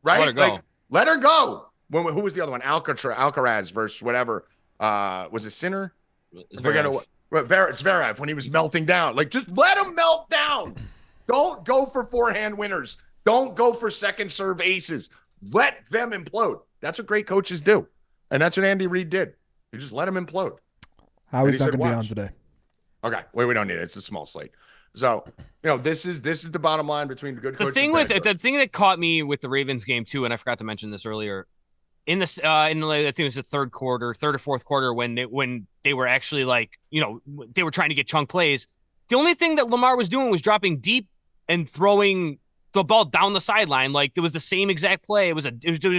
right? Let her go. Let her go. Who was the other one? Alcaraz versus whatever. Was it Sinner? It's Zverev when he was melting down. Like, just let him melt down. Don't go for forehand winners. Don't go for second serve aces. Let them implode. That's what great coaches do. And that's what Andy Reid did. He just let him implode. Howie's not going to be on today. Okay. Wait, we don't need it. It's a small slate. So, this is the bottom line between good coach. The thing that caught me with the Ravens game too, and I forgot to mention this earlier, I think it was the third or fourth quarter when they were actually they were trying to get chunk plays. The only thing that Lamar was doing was dropping deep and throwing the ball down the sideline. Like, it was the same exact play. It was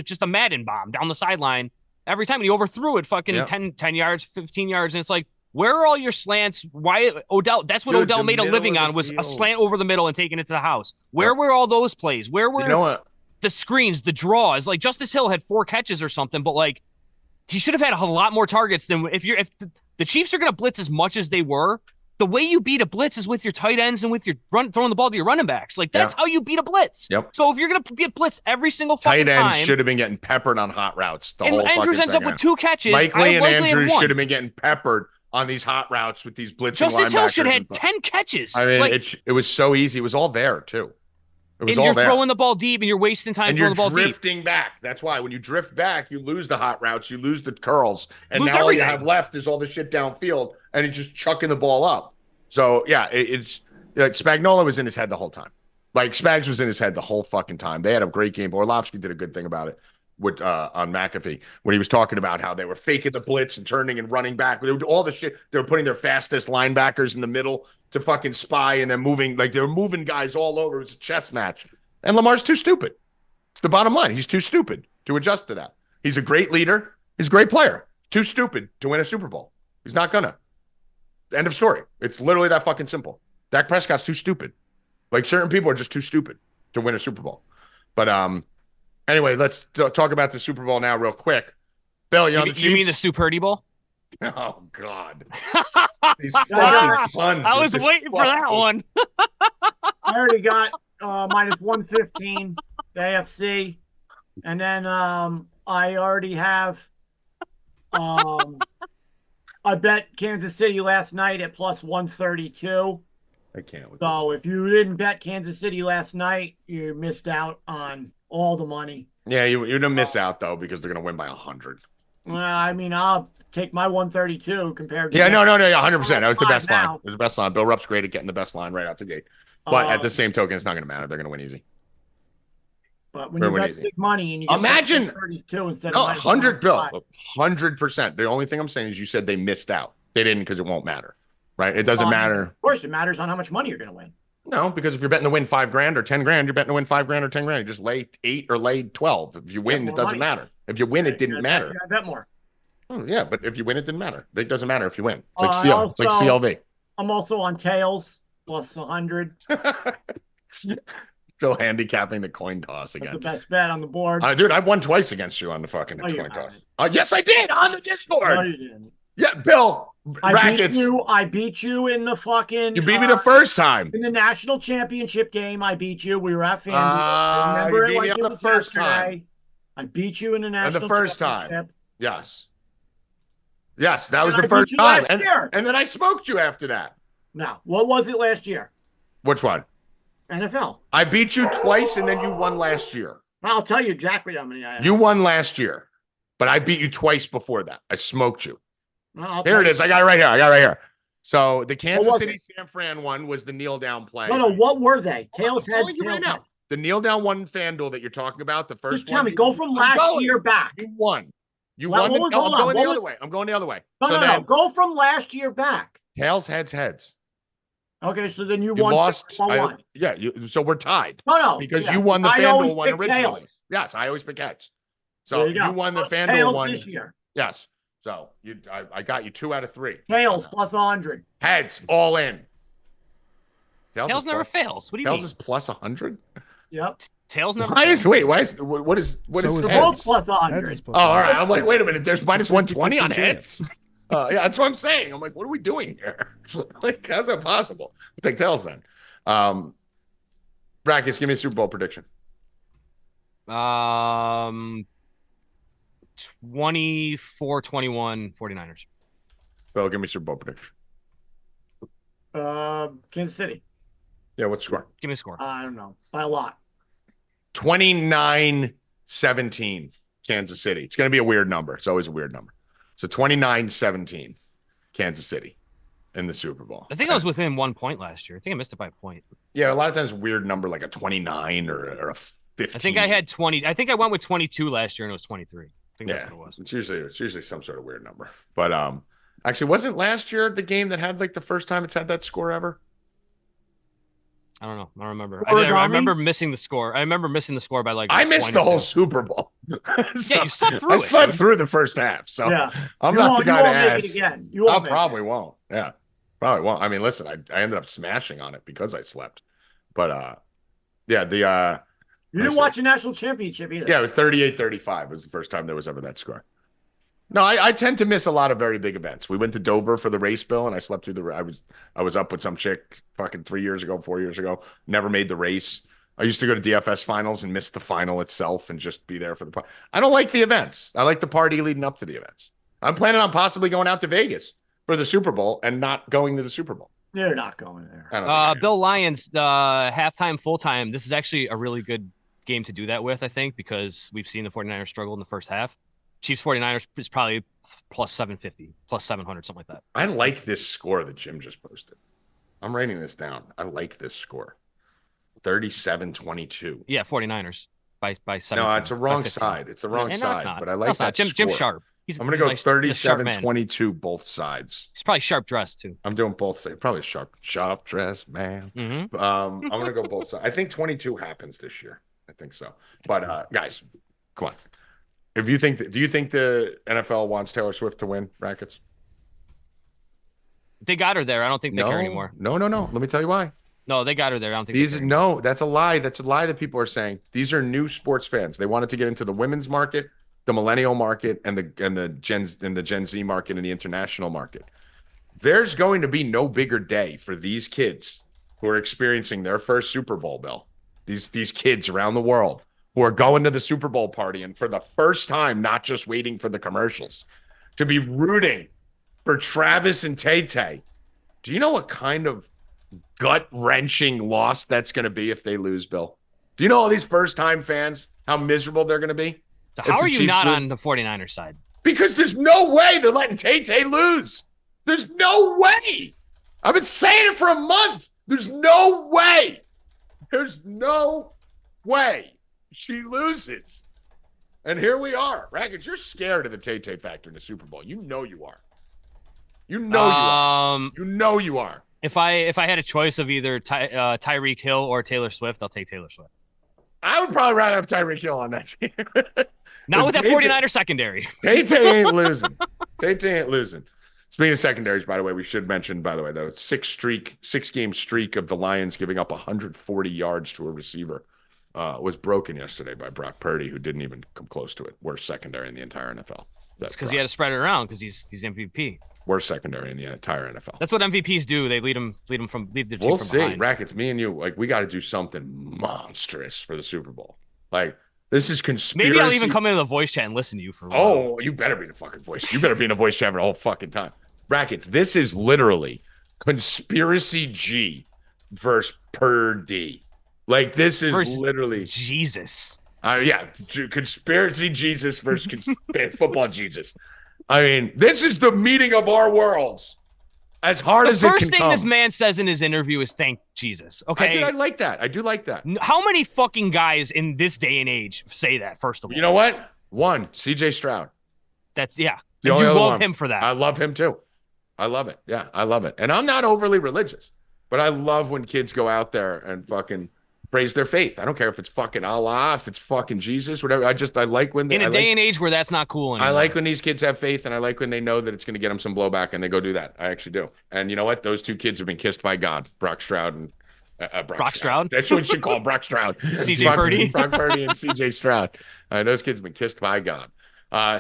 just a Madden bomb down the sideline every time. And he overthrew it 10 yards, 15 yards. And it's like, where are all your slants? Why Odell? That's what Odell made a living on, was a slant over the middle and taking it to the house. Where were all those plays? Where were the screens, the draws? Like, Justice Hill had 4 catches or something, but like, he should have had a lot more targets than if the Chiefs are going to blitz as much as they were. The way you beat a blitz is with your tight ends and with your throwing the ball to your running backs. Like, that's how you beat a blitz. Yep. So if you're going to get blitzed every single fucking time, tight ends time, should have been getting peppered on hot routes. Andrews ends up with 2 catches. Likely and Andrews should have been getting peppered on these hot routes with these blitzing Justice Hill should have had linebackers 10 catches. I mean, it was so easy. It was all there, too. It was and all you're there. throwing the ball deep, and you're wasting time throwing the ball deep. And you're drifting back. That's why. When you drift back, you lose the hot routes, you lose the curls, and Lose now all you everything. have left is all the shit downfield, and it's just chucking the ball up. So, yeah, it's like Spagnuolo was in his head the whole time. Like, Spags was in his head the whole fucking time. They had a great game. Orlovsky did a good thing about it with on McAfee when he was talking about how they were faking the blitz and turning and running back. They would do all the shit. They were putting their fastest linebackers in the middle to fucking spy, and then moving. Like, they were moving guys all over. It was a chess match. And Lamar's too stupid. It's the bottom line. He's too stupid to adjust to that. He's a great leader. He's a great player. Too stupid to win a Super Bowl. He's not gonna. End of story. It's literally that fucking simple. Dak Prescott's too stupid. Like, certain people are just too stupid to win a Super Bowl. But anyway, let's talk about the Super Bowl now real quick. Bill, you mean the Purdy Bowl? Oh, God. These fucking puns. I was waiting for that one. I already got minus 115, the AFC. And then I already have I bet Kansas City last night at plus 132. I can't. So if you didn't bet Kansas City last night, you missed out on all the money. Yeah, you're going to miss out, though, because they're going to win by 100. Well, I mean, I'll take my 132 compared to... Yeah, no, 100%. That was the best line. Now. It was the best line. Bill Rupp's great at getting the best line right out the gate. But at the same token, it's not going to matter. They're going to win easy. But when you bet big money and you get imagine 32 instead of 100, Bill, 100%. The only thing I'm saying is you said they missed out. They didn't, because it won't matter, right? It doesn't matter. Of course, it matters on how much money you're going to win. No, because if you're betting to win $5,000 or $10,000, you're betting to win $5,000 or $10,000. You just lay 8 or lay 12. If you win, it doesn't matter. If you win, it didn't matter. I bet more. Oh, yeah, but if you win, it didn't matter. It doesn't matter if you win. It's like CL. It's like CLV. I'm also on tails plus 100. Still handicapping the coin toss again. That's the best bet on the board. Dude, I won twice against you on the fucking coin toss. Yes, I did on the Discord. No, you didn't. Yeah, Bill. Rackets. I beat you in the fucking... You beat me the first time. In the national championship game, I beat you. We were at FanDuel. I remember you beat me on the first time. I beat you in the national the first championship. Time. Yes. Yes, that was the first time. And then I smoked you after that. No. What was it last year? Which one? NFL. I beat you twice, and then you won last year. I'll tell you exactly how many I have. You won last year, but I beat you twice before that. I smoked you. Here it is. I got it right here. So the Kansas City San Fran one was the kneel down play. No, what were they? Tails, heads, tails, right now. The kneel down one in FanDuel that you're talking about, the first Just tell me, go from last year back. You won. You won. I'm going the other way. I'm going the other way. No. Go from last year back. Tails, heads. Okay, so then you won. Lost. So we're tied. No. Because you won the FanDuel one originally. Tails. Yes, I always pick heads. So you won the FanDuel one this year. Yes. So I got you 2 out of 3. Tails plus 100. Heads all in. Tails never fails. What do you mean? Tails is plus 100. Yep. Tails never. What is heads? Both plus 100. All right. I'm like, wait a minute. There's minus 120 on heads. Yeah, that's what I'm saying. I'm like, what are we doing here? Like, how's that possible? I'll take tails then. Rackets, give me a Super Bowl prediction. 24-21 49ers. Bill, give me Super Bowl prediction. Kansas City. Yeah, what's the score? Give me a score. I don't know. By a lot. 29-17, Kansas City. It's going to be a weird number. It's always a weird number. So 29-17, Kansas City in the Super Bowl. I think I was within 1 point last year. I think I missed it by a point. Yeah, a lot of times weird number like a 29 or a 15. I think I had 20. I think I went with 22 last year and it was 23. I think that's what it was. It's usually some sort of weird number. But actually, wasn't last year the game that had like the first time it's had that score ever? I don't know. I don't remember. I remember missing the score. I remember missing the score by like. I missed the whole Super Bowl. So, yeah, you slept through. I slept through the first half, so I'm not the guy to ask. Again. I probably won't. Yeah, probably won't. I mean, listen, I ended up smashing on it because I slept. But yeah, the you didn't watch a national championship either. Yeah, it was 38-35 was the first time there was ever that score. No, I tend to miss a lot of very big events. We went to Dover for the race, Bill, and I slept through I was up with some chick fucking 4 years ago. Never made the race. I used to go to DFS finals and miss the final itself and just be there for the party. I don't like the events. I like the party leading up to the events. I'm planning on possibly going out to Vegas for the Super Bowl and not going to the Super Bowl. They're not going there. Bill Lyons, halftime, full-time. This is actually a really good game to do that with, I think, because we've seen the 49ers struggle in the first half. Chiefs 49ers is probably plus 750, plus 700, something like that. I like this score that Jim just posted. I'm writing this down. I like this score. 37-22. Yeah, 49ers by 7. No, it's a wrong side. It's the wrong side. But I like that score. Jim Sharp. I'm going to go 37-22 both sides. He's probably sharp dressed too. I'm doing both sides. Probably sharp dressed man. Mm-hmm. I'm going to go both sides. I think 22 happens this year. I think so. But guys, come on. Do you think the NFL wants Taylor Swift to win, Rackets? They got her there. I don't think they care anymore. No. Let me tell you why. No, they got her there. I don't think no, that's a lie. That's a lie that people are saying. These are new sports fans. They wanted to get into the women's market, the millennial market, and the Gen Z market and the international market. There's going to be no bigger day for these kids who are experiencing their first Super Bowl, Bill. These kids around the world who are going to the Super Bowl party and for the first time, not just waiting for the commercials, to be rooting for Travis and Tay-Tay. Do you know what kind of gut-wrenching loss that's going to be if they lose, Bill? Do you know all these first-time fans, how miserable they're going to be? So how are you not on the 49ers side? Because there's no way they're letting Tay-Tay lose. There's no way. I've been saying it for a month. There's no way. There's no way she loses. And here we are. Rackets, you're scared of the Tay-Tay factor in the Super Bowl. You know you are. You know you are. You know you are. If I had a choice of either Tyreek Hill or Taylor Swift, I'll take Taylor Swift. I would probably rather have Tyreek Hill on that team. Not with that 49er secondary. Tay-Tay ain't losing. Tay-Tay ain't losing. Speaking of secondaries, by the way, we should mention, by the way, the 6-game streak of the Lions giving up 140 yards to a receiver was broken yesterday by Brock Purdy, who didn't even come close to it. Worst secondary in the entire NFL. That's because he had to spread it around because he's MVP. Worst secondary in the entire NFL. That's what MVPs do. They lead the team from behind. Behind. Rackets, me and you, we got to do something monstrous for the Super Bowl. This is conspiracy. Maybe I'll even come into the voice chat and listen to you for a while. Oh, you better be in the fucking voice. You better be in the voice chat for the whole fucking time. Rackets, this is literally conspiracy G versus Purdy. This is literally Jesus. Yeah, conspiracy Jesus versus football Jesus. I mean, this is the meeting of our worlds. As hard as it can come. The first thing this man says in his interview is thank Jesus. Okay. I like that. I do like that. How many fucking guys in this day and age say that, first of all? You know what? One, CJ Stroud. That's, yeah. You love him for that. I love him too. I love it. Yeah, I love it. And I'm not overly religious, but I love when kids go out there and fucking praise their faith. I don't care if it's fucking Allah, if it's fucking Jesus, whatever. I like when they, in a day and age where that's not cool anymore. I like when these kids have faith, and I like when they know that it's going to get them some blowback, and they go do that. I actually do. And you know what? Those two kids have been kissed by God, Brock Stroud and Brock Stroud. That's what you should call Brock Stroud. CJ Purdy. Brock Purdy and CJ Stroud. Those kids have been kissed by God.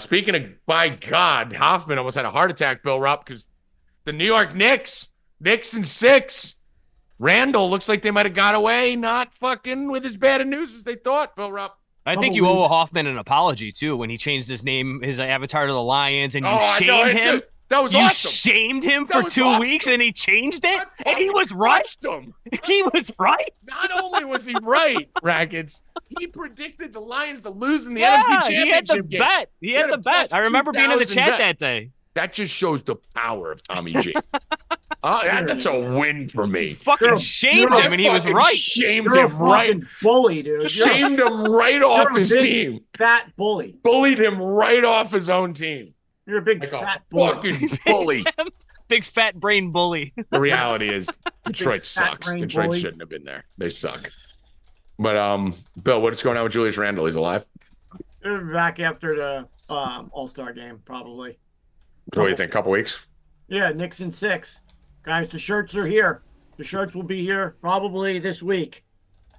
Speaking of by God, Hoffman almost had a heart attack, Bill Rupp, because the New York Knicks in 6. Randall looks like they might have got away, not fucking with as bad a news as they thought, Bill Rupp. I think you owe Hoffman an apology, too, when he changed his name, his avatar to the Lions, and you shamed him. That was You awesome. shamed him That for was 2 awesome. weeks, and he changed it, I and he was fucking right. crushed him. He was right. Not only was he right, Rackets, he predicted the Lions to lose in the Yeah, NFC he had the Championship game. bet. He had the bet. I remember being in the 2,000 chat bet. that day. That just shows the power of Tommy G. That's a win for me. Fucking shamed him, and he was fucking right. Shamed You're a him right. fucking bully, dude. Shamed him right off a his big, team. Fat bully. Bullied him right off his own team. You're a big Like fat a bully. fucking bully. Big fat brain bully. The reality is Detroit Big fat sucks. brain Detroit bully. shouldn't have been there. They suck. But Bill, what's going on with Julius Randle? He's alive? They're back after the All-Star game, probably. What do you think? Couple weeks? Yeah, Knicks in 6. Guys, the shirts are here. The shirts will be here probably this week.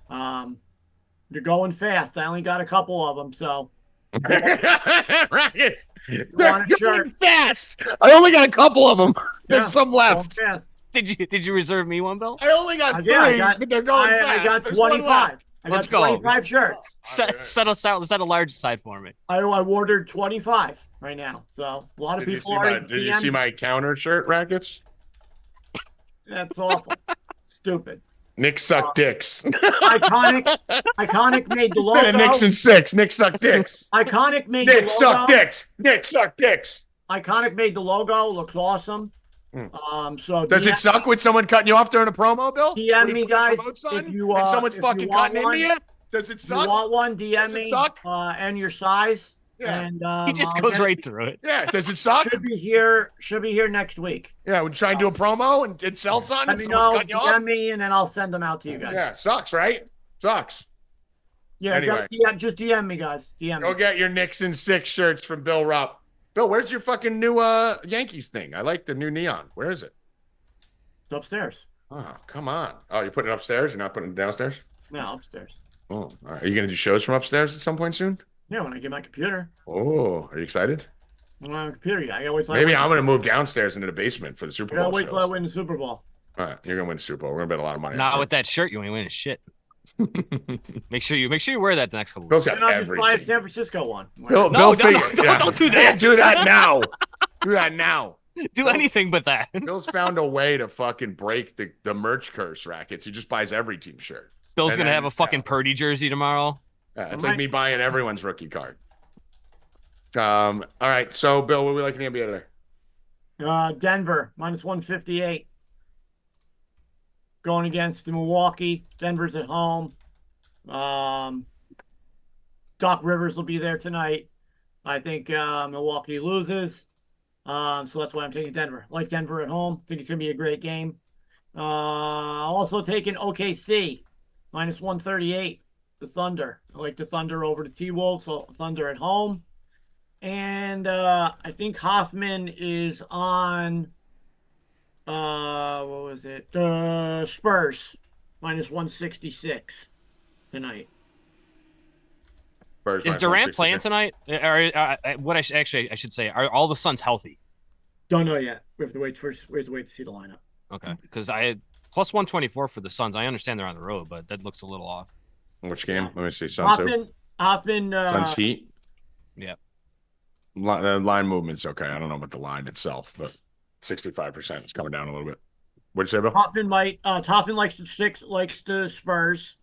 They're going fast. I only got a couple of them, so. Rackets. Want They're a shirt? going fast. I only got a couple of them. There's Yeah, some left. going fast. Did you reserve me one, Bill? I only got three, Yeah, but they're going fast. I got There's one 25. left. I got Let's go. 25 shirts. Set a large side for me. I ordered 25 right now. So a lot of Did you people see are. did you see my counter shirt, Rackets? That's awful. Stupid. Nick suck dicks. Iconic made the Instead of logo. Knicks and 6, Nick suck dicks. Iconic made Nick the suck logo. dicks. Nick suck dicks. Iconic made the logo. Looks awesome. So Does it suck with someone cutting you off during a promo, Bill? DM When me, you put guys, promotes on if you, and someone's if you fucking want cutting one. into you? Does it If you suck? want one, DM Does it me suck? and your size. Yeah. And He just I'll goes get it. right through it. Yeah. Does it suck? Should be here next week. Yeah. Would you try and do a promo and it sells on Let it? me Someone's know. cutting you off? DM me, and then I'll send them out to you guys. Yeah. Sucks, right? Sucks. Yeah, Anyway. just DM me, guys. DM Go me. get your Knicks and 6 shirts from Bill Rupp. Bill, where's your fucking new Yankees thing? I like the new neon. Where is it? It's upstairs. Oh, come on. Oh, you're putting it upstairs? You're not putting it downstairs? No, upstairs. Oh, all right. Are you going to do shows from upstairs at some point soon? Yeah, when I get my computer. Oh, are you excited? When I have a computer, yeah. I always Maybe I'm going to move downstairs into the basement for the Super I gotta Bowl wait till I shows. win the Super Bowl. All right, you're going to win the Super Bowl. We're going to bet a lot of money. Not on with that shirt, you ain't winning shit. Make sure you wear that the next couple of weeks. Bill's got And I'll just buy a everything. San Francisco one. Bill, No, Bill no, figured. no, don't do that. Yeah, do that now. Do that now. Do anything but that. Bill's found a way to fucking break the merch curse, Rackets. He just buys every team shirt. Bill's And gonna then- have a fucking Purdy jersey tomorrow. Yeah, it's like me buying everyone's rookie card. All right. So, Bill, what do we like in the NBA today? Denver minus 158. Going against Milwaukee. Denver's at home. Doc Rivers will be there tonight. I think Milwaukee loses. So that's why I'm taking Denver. I like Denver at home. Think it's gonna be a great game. Also taking OKC minus 138. The Thunder. I like the Thunder over the T-Wolves. So Thunder at home. And I think Hoffman is on what was it? Spurs minus 166 tonight. Spurs Is minus Durant 166. playing tonight? Or I should say, are all the Suns healthy? Don't know yet. We have to wait to see the lineup. Okay, because I plus 124 for the Suns. I understand they're on the road, but that looks a little off. Which game? Let me see. Suns. Hoffman. Suns Heat. Yeah. The line movement's okay. I don't know about the line itself, but 65% is coming down a little bit. What'd you say, Bill? Hoffman likes the Spurs.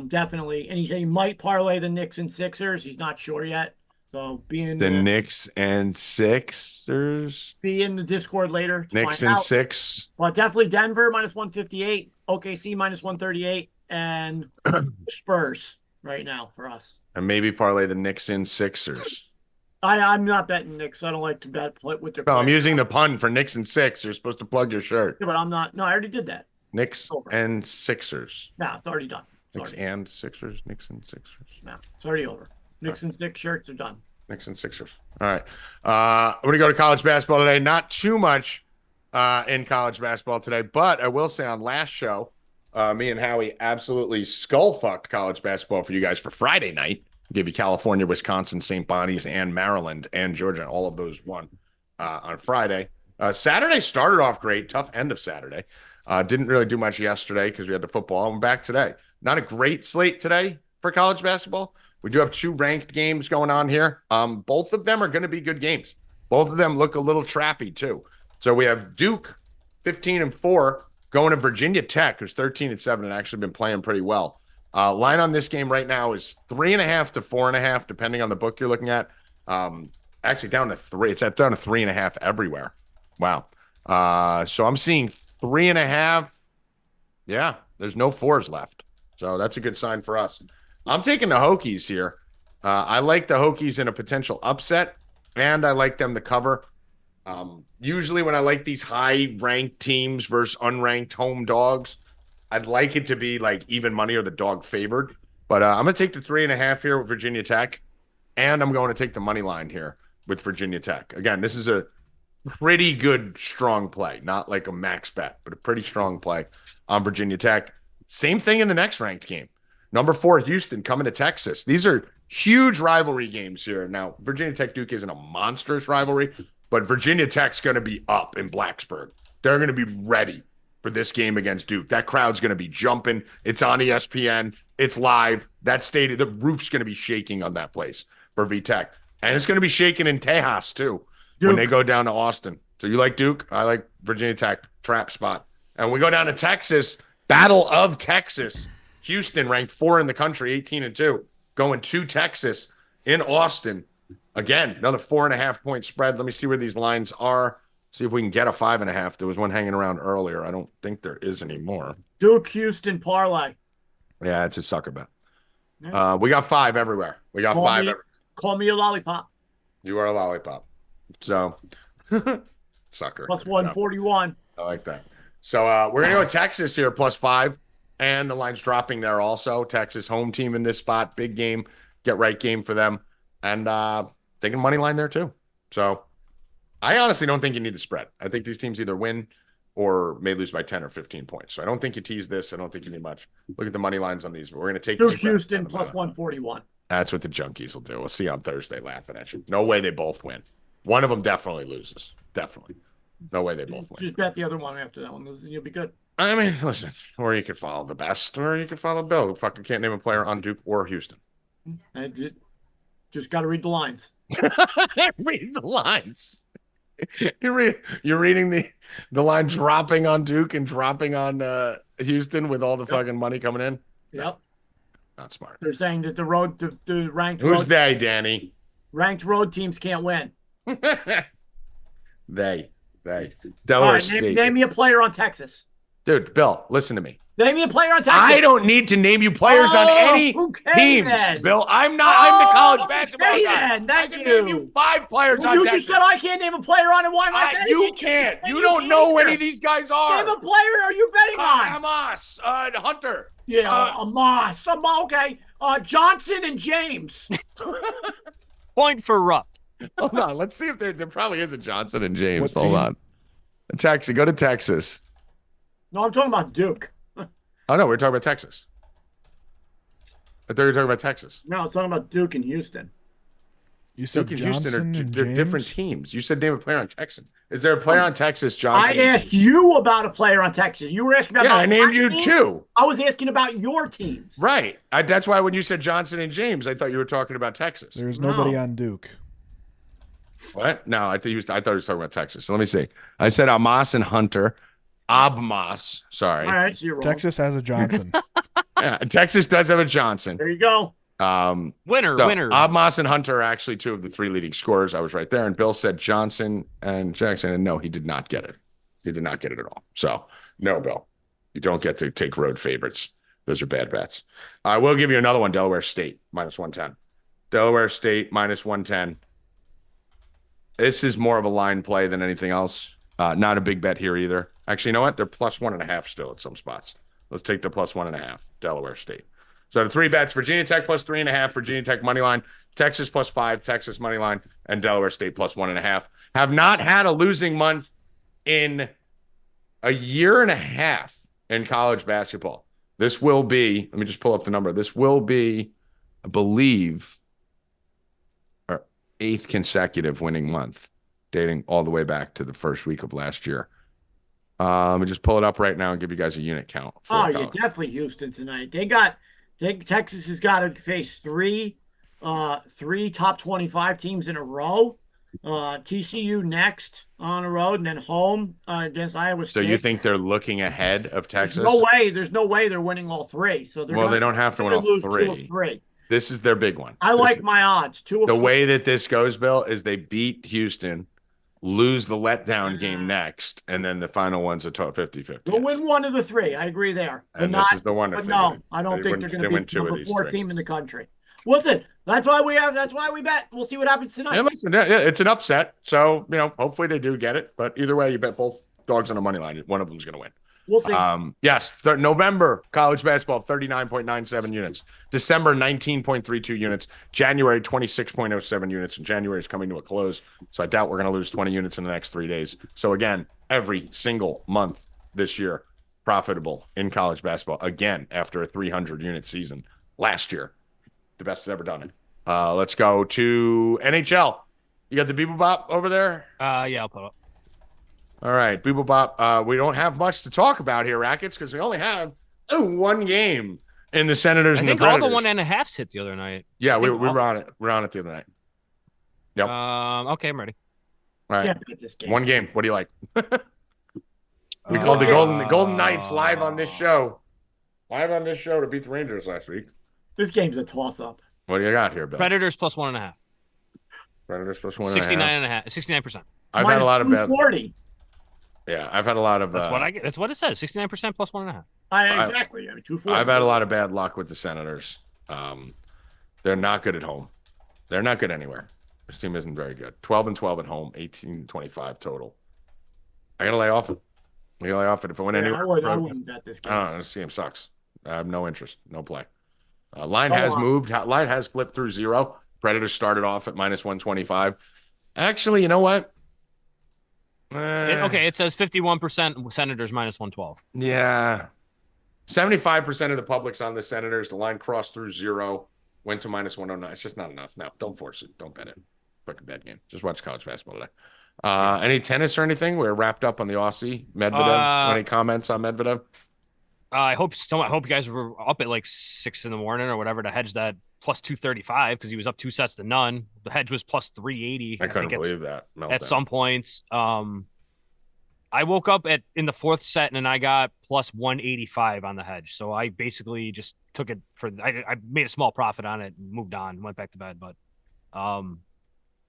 Definitely. And he said he might parlay the Knicks and Sixers. He's not sure yet. So be in The Knicks and Sixers. be in the Discord later. To Knicks find and out. 6. But definitely Denver minus 158, OKC minus 138, and Spurs right now for us. And maybe parlay the Knicks and Sixers. I'm not betting Knicks. I don't like to bet with their No, I'm players. using the pun for Knicks and 6. You're supposed to plug your shirt. Yeah, but I'm not. No, I already did that. Knicks Over. and Sixers. No, it's already done. Knicks and Sixers. Knicks and Sixers. No, it's already over. Knicks and 6 shirts are done. Knicks and Sixers. All right. I'm going to go to college basketball today. Not too much in college basketball today, but I will say on last show, me and Howie absolutely skull-fucked college basketball for you guys for Friday night. Give you California, Wisconsin, St. Bonnie's, and Maryland, and Georgia. All of those won on Friday. Saturday started off great. Tough end of Saturday. Didn't really do much yesterday because we had the football. I'm back today. Not a great slate today for college basketball. We do have 2 ranked games going on here. Both of them are going to be good games. Both of them look a little trappy too. So we have Duke 15-4 going to Virginia Tech, who's 13-7 and actually been playing pretty well. Line on this game right now is 3.5 to 4.5, depending on the book you're looking at. Actually down to 3. It's down to 3.5 everywhere. Wow. So I'm seeing 3.5. Yeah, there's no 4s left. So that's a good sign for us. I'm taking the Hokies here. I like the Hokies in a potential upset, and I like them to cover. Usually when I like these high-ranked teams versus unranked home dogs, I'd like it to be like even money or the dog favored. But I'm going to take the 3.5 here with Virginia Tech, and I'm going to take the money line here with Virginia Tech. Again, this is a pretty good, strong play. Not like a max bet, but a pretty strong play on Virginia Tech. Same thing in the next ranked game. Number 4, Houston coming to Texas. These are huge rivalry games here. Now, Virginia Tech-Duke isn't a monstrous rivalry, but Virginia Tech's going to be up in Blacksburg. They're going to be ready for this game against Duke. That crowd's going to be jumping. It's on ESPN. It's live. That stadium, the roof's going to be shaking on that place for VTech. And it's going to be shaking in Tejas, too, when they go down to Austin. So you like Duke? I like Virginia Tech, trap spot. And we go down to Texas, Battle of Texas. Houston ranked 4 in the country, 18-2, going to Texas in Austin. Again, another 4.5 point spread. Let me see where these lines are. See if we can get a 5.5. There was one hanging around earlier. I don't think there is anymore. Duke Houston parlay. Yeah, it's a sucker bet. Yeah. We got 5 everywhere. We got 5 everywhere. Call me a lollipop. You are a lollipop. So, sucker. Plus 141. I like that. So we're going to go Texas here, plus 5. And the line's dropping there also. Texas home team in this spot. Big game. Get right game for them. And taking money line there too. So I honestly don't think you need the spread. I think these teams either win or may lose by 10 or 15 points. So I don't think you tease this. I don't think you need much. Look at the money lines on these. But we're going to take Duke Houston plus 141. That's what the junkies will do. We'll see on Thursday laughing at you. No way they both win. One of them definitely loses. Definitely. No way they both win. Just bet the other one after that one loses, and you'll be good. I mean, listen, or you could follow the best, or you could follow Bill, who fucking can't name a player on Duke or Houston. Just got to read the lines. Read the lines. You're reading the line dropping on Duke and dropping on Houston with all the fucking money coming in? Yep. Not smart. They're saying that the ranked Who's road, they, Danny? ranked road teams can't win. They. Delaware State. Name me a player on Texas. Dude, Bill, listen to me. Name me a player on Texas. I don't need to name you players on any teams, then. Bill. I'm the college basketball guy. Then. I can name you 5 players on You Texas. just said I can't name a player on it. Why am I betting? You can't. You don't know who any of these guys are. Name a player are you betting on? Amos, Hunter. Yeah, Amos. Okay. Johnson and James. Point for Rupp. Hold on. Let's see if there probably is a Johnson and James. Hold on. Texas. Go to Texas. No, I'm talking about Duke. Oh, no. We're talking about Texas. I thought you were talking about Texas. No, I was talking about Duke and Houston. You said Duke and Houston Johnson they're different teams. You said name a player on Texas. Is there a player on Texas, Johnson? I asked you about a player on Texas. You were asking about I named you teams. 2. I was asking about your teams. Right. That's why when you said Johnson and James, I thought you were talking about Texas. There's nobody on Duke. What? No, I thought he was talking about Texas. So let me see. I said Amos and Hunter. Abmas. Sorry. All right, so you're wrong. Texas has a Johnson. Yeah, Texas does have a Johnson. There you go. Winner. Abmas and Hunter are actually 2 of the 3 leading scorers. I was right there. And Bill said Johnson and Jackson. And no, he did not get it. He did not get it at all. So, no, Bill. You don't get to take road favorites. Those are bad bets. I will give you another one. Delaware State, minus 110. Delaware State, minus 110. This is more of a line play than anything else. Not a big bet here either. Actually, you know what? They're plus 1.5 still at some spots. Let's take the plus 1.5. Delaware State. So the 3 bets: Virginia Tech plus 3.5, Virginia Tech money line, Texas plus 5, Texas money line, and Delaware State plus 1.5. Have not had a losing month in a year and a half in college basketball. This will be. Let me just pull up the number. This will be, I believe, our 8th consecutive winning month, dating all the way back to the first week of last year. Let me just pull it up right now and give you guys a unit count. Yeah, definitely Houston tonight. Texas has got to face three top 25 teams in a row. TCU next on the road, and then home against Iowa State. So you think they're looking ahead of Texas? There's no way they're winning all three. So they don't have to win all three. This is their big one. I like my odds. The way that this goes, Bill, is they beat Houston, lose the letdown game next, and then the final one's a 50-50. They'll win one of the three. I agree there. And this is the one. But no, I don't think they're going to be number 4 team in the country. Listen, that's why we bet. We'll see what happens tonight. Yeah, listen, it's an upset. So, hopefully they do get it. But either way, you bet both dogs on the money line. One of them's going to win. We'll see. Yes, November, college basketball, 39.97 units. December, 19.32 units. January, 26.07 units. And January is coming to a close. So I doubt we're going to lose 20 units in the next 3 days. So again, every single month this year, profitable in college basketball. Again, after a 300-unit season last year. The best has ever done it. Let's go to NHL. You got the Beeble Bop over there? Yeah, I'll put up. All right, Beeble Bop. We don't have much to talk about here, Rackets, because we only have one game in the Senators and the Predators. All the 1.5s hit the other night. Yeah, we were on it. We were on it the other night. Yep. Okay, I'm ready. All right. One game. What do you like? We called the Golden Knights live on this show. Live on this show to beat the Rangers last week. This game's a toss-up. What do you got here, Bill? Predators plus 1.5. Predators plus 1.5. 69%. I've had a lot of bad. 40. Yeah, I've had a lot of. That's what I get. That's what it says. 69% plus 1.5. Exactly. 240. I've had a lot of bad luck with the Senators. They're not good at home. They're not good anywhere. This team isn't very good. 12-12 at home. 18-25 total. I gotta lay off it. If I win anywhere. I wouldn't bet this game. I don't know. This team sucks. I have no interest. No play. Line has moved. Line has flipped through 0. Predators started off at -125. Actually, you know what? It says 51% Senators -112. Yeah. 75% of the public's on the Senators. The line crossed through 0, went to -109. It's just not enough. No, don't force it. Don't bet it. Fucking bad game. Just watch college basketball today. Any tennis or anything? We're wrapped up on the Aussie. Medvedev. Any comments on Medvedev? I hope you guys were up at like 6 a.m. or whatever to hedge that plus 235 because he was up 2 sets to none. The hedge was plus 380. I couldn't believe that. At some points. I woke up in the 4th set and I got plus 185 on the hedge. So I basically just took it I made a small profit on it and moved on, went back to bed. But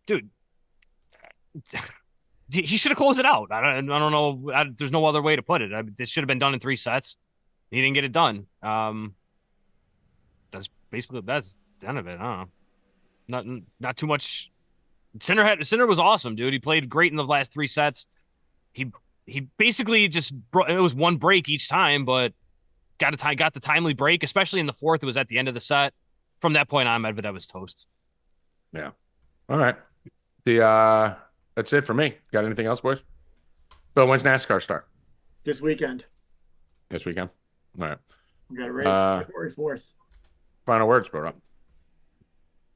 dude, he should have closed it out. I don't know. There's no other way to put it. This should have been done in 3 sets. He didn't get it done. That's the end of it. I don't know. Not too much. Sinner was awesome, dude. He played great in the last 3 sets. He basically just it was one break each time, but got the timely break, especially in the 4th. It was at the end of the set. From that point on, Medvedev was toast. Yeah. All right. That's it for me. Got anything else, boys? Bill, when's NASCAR start? This weekend. All right. We got a race February 4th. Final words, bro. Rupp.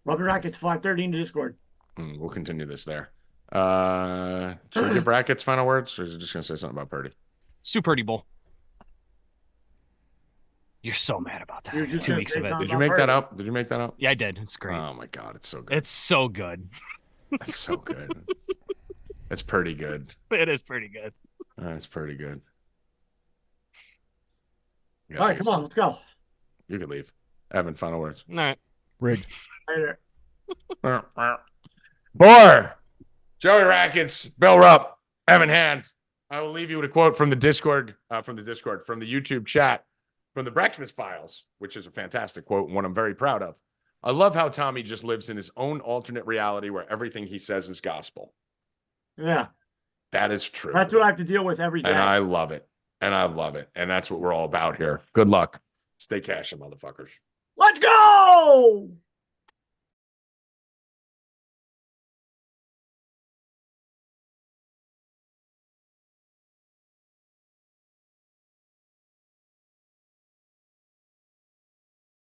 Rupp and Rackets 5:30 into Discord. We'll continue this there. Should we get Brackets final words, or is it just gonna say something about Purdy? Super Purdy Bowl. You're so mad about that. 2 weeks of it. Did you make that up? Yeah, I did. It's great. Oh my god, it's so good. It's so good. It's so good. It's pretty good. It is pretty good. It's pretty good. All right, come on, let's go. You can leave. Evan, final words. All right. Rigged. Later. Boy, Joey Rackets, Bill Rupp, Evan Hand. I will leave you with a quote from the Discord, from the YouTube chat, from the Breakfast Files, which is a fantastic quote and one I'm very proud of. I love how Tommy just lives in his own alternate reality where everything he says is gospel. Yeah. That is true. That's what I have to deal with every day. And I love it. And that's what we're all about here. Good luck. Stay cashin', motherfuckers. Let's go!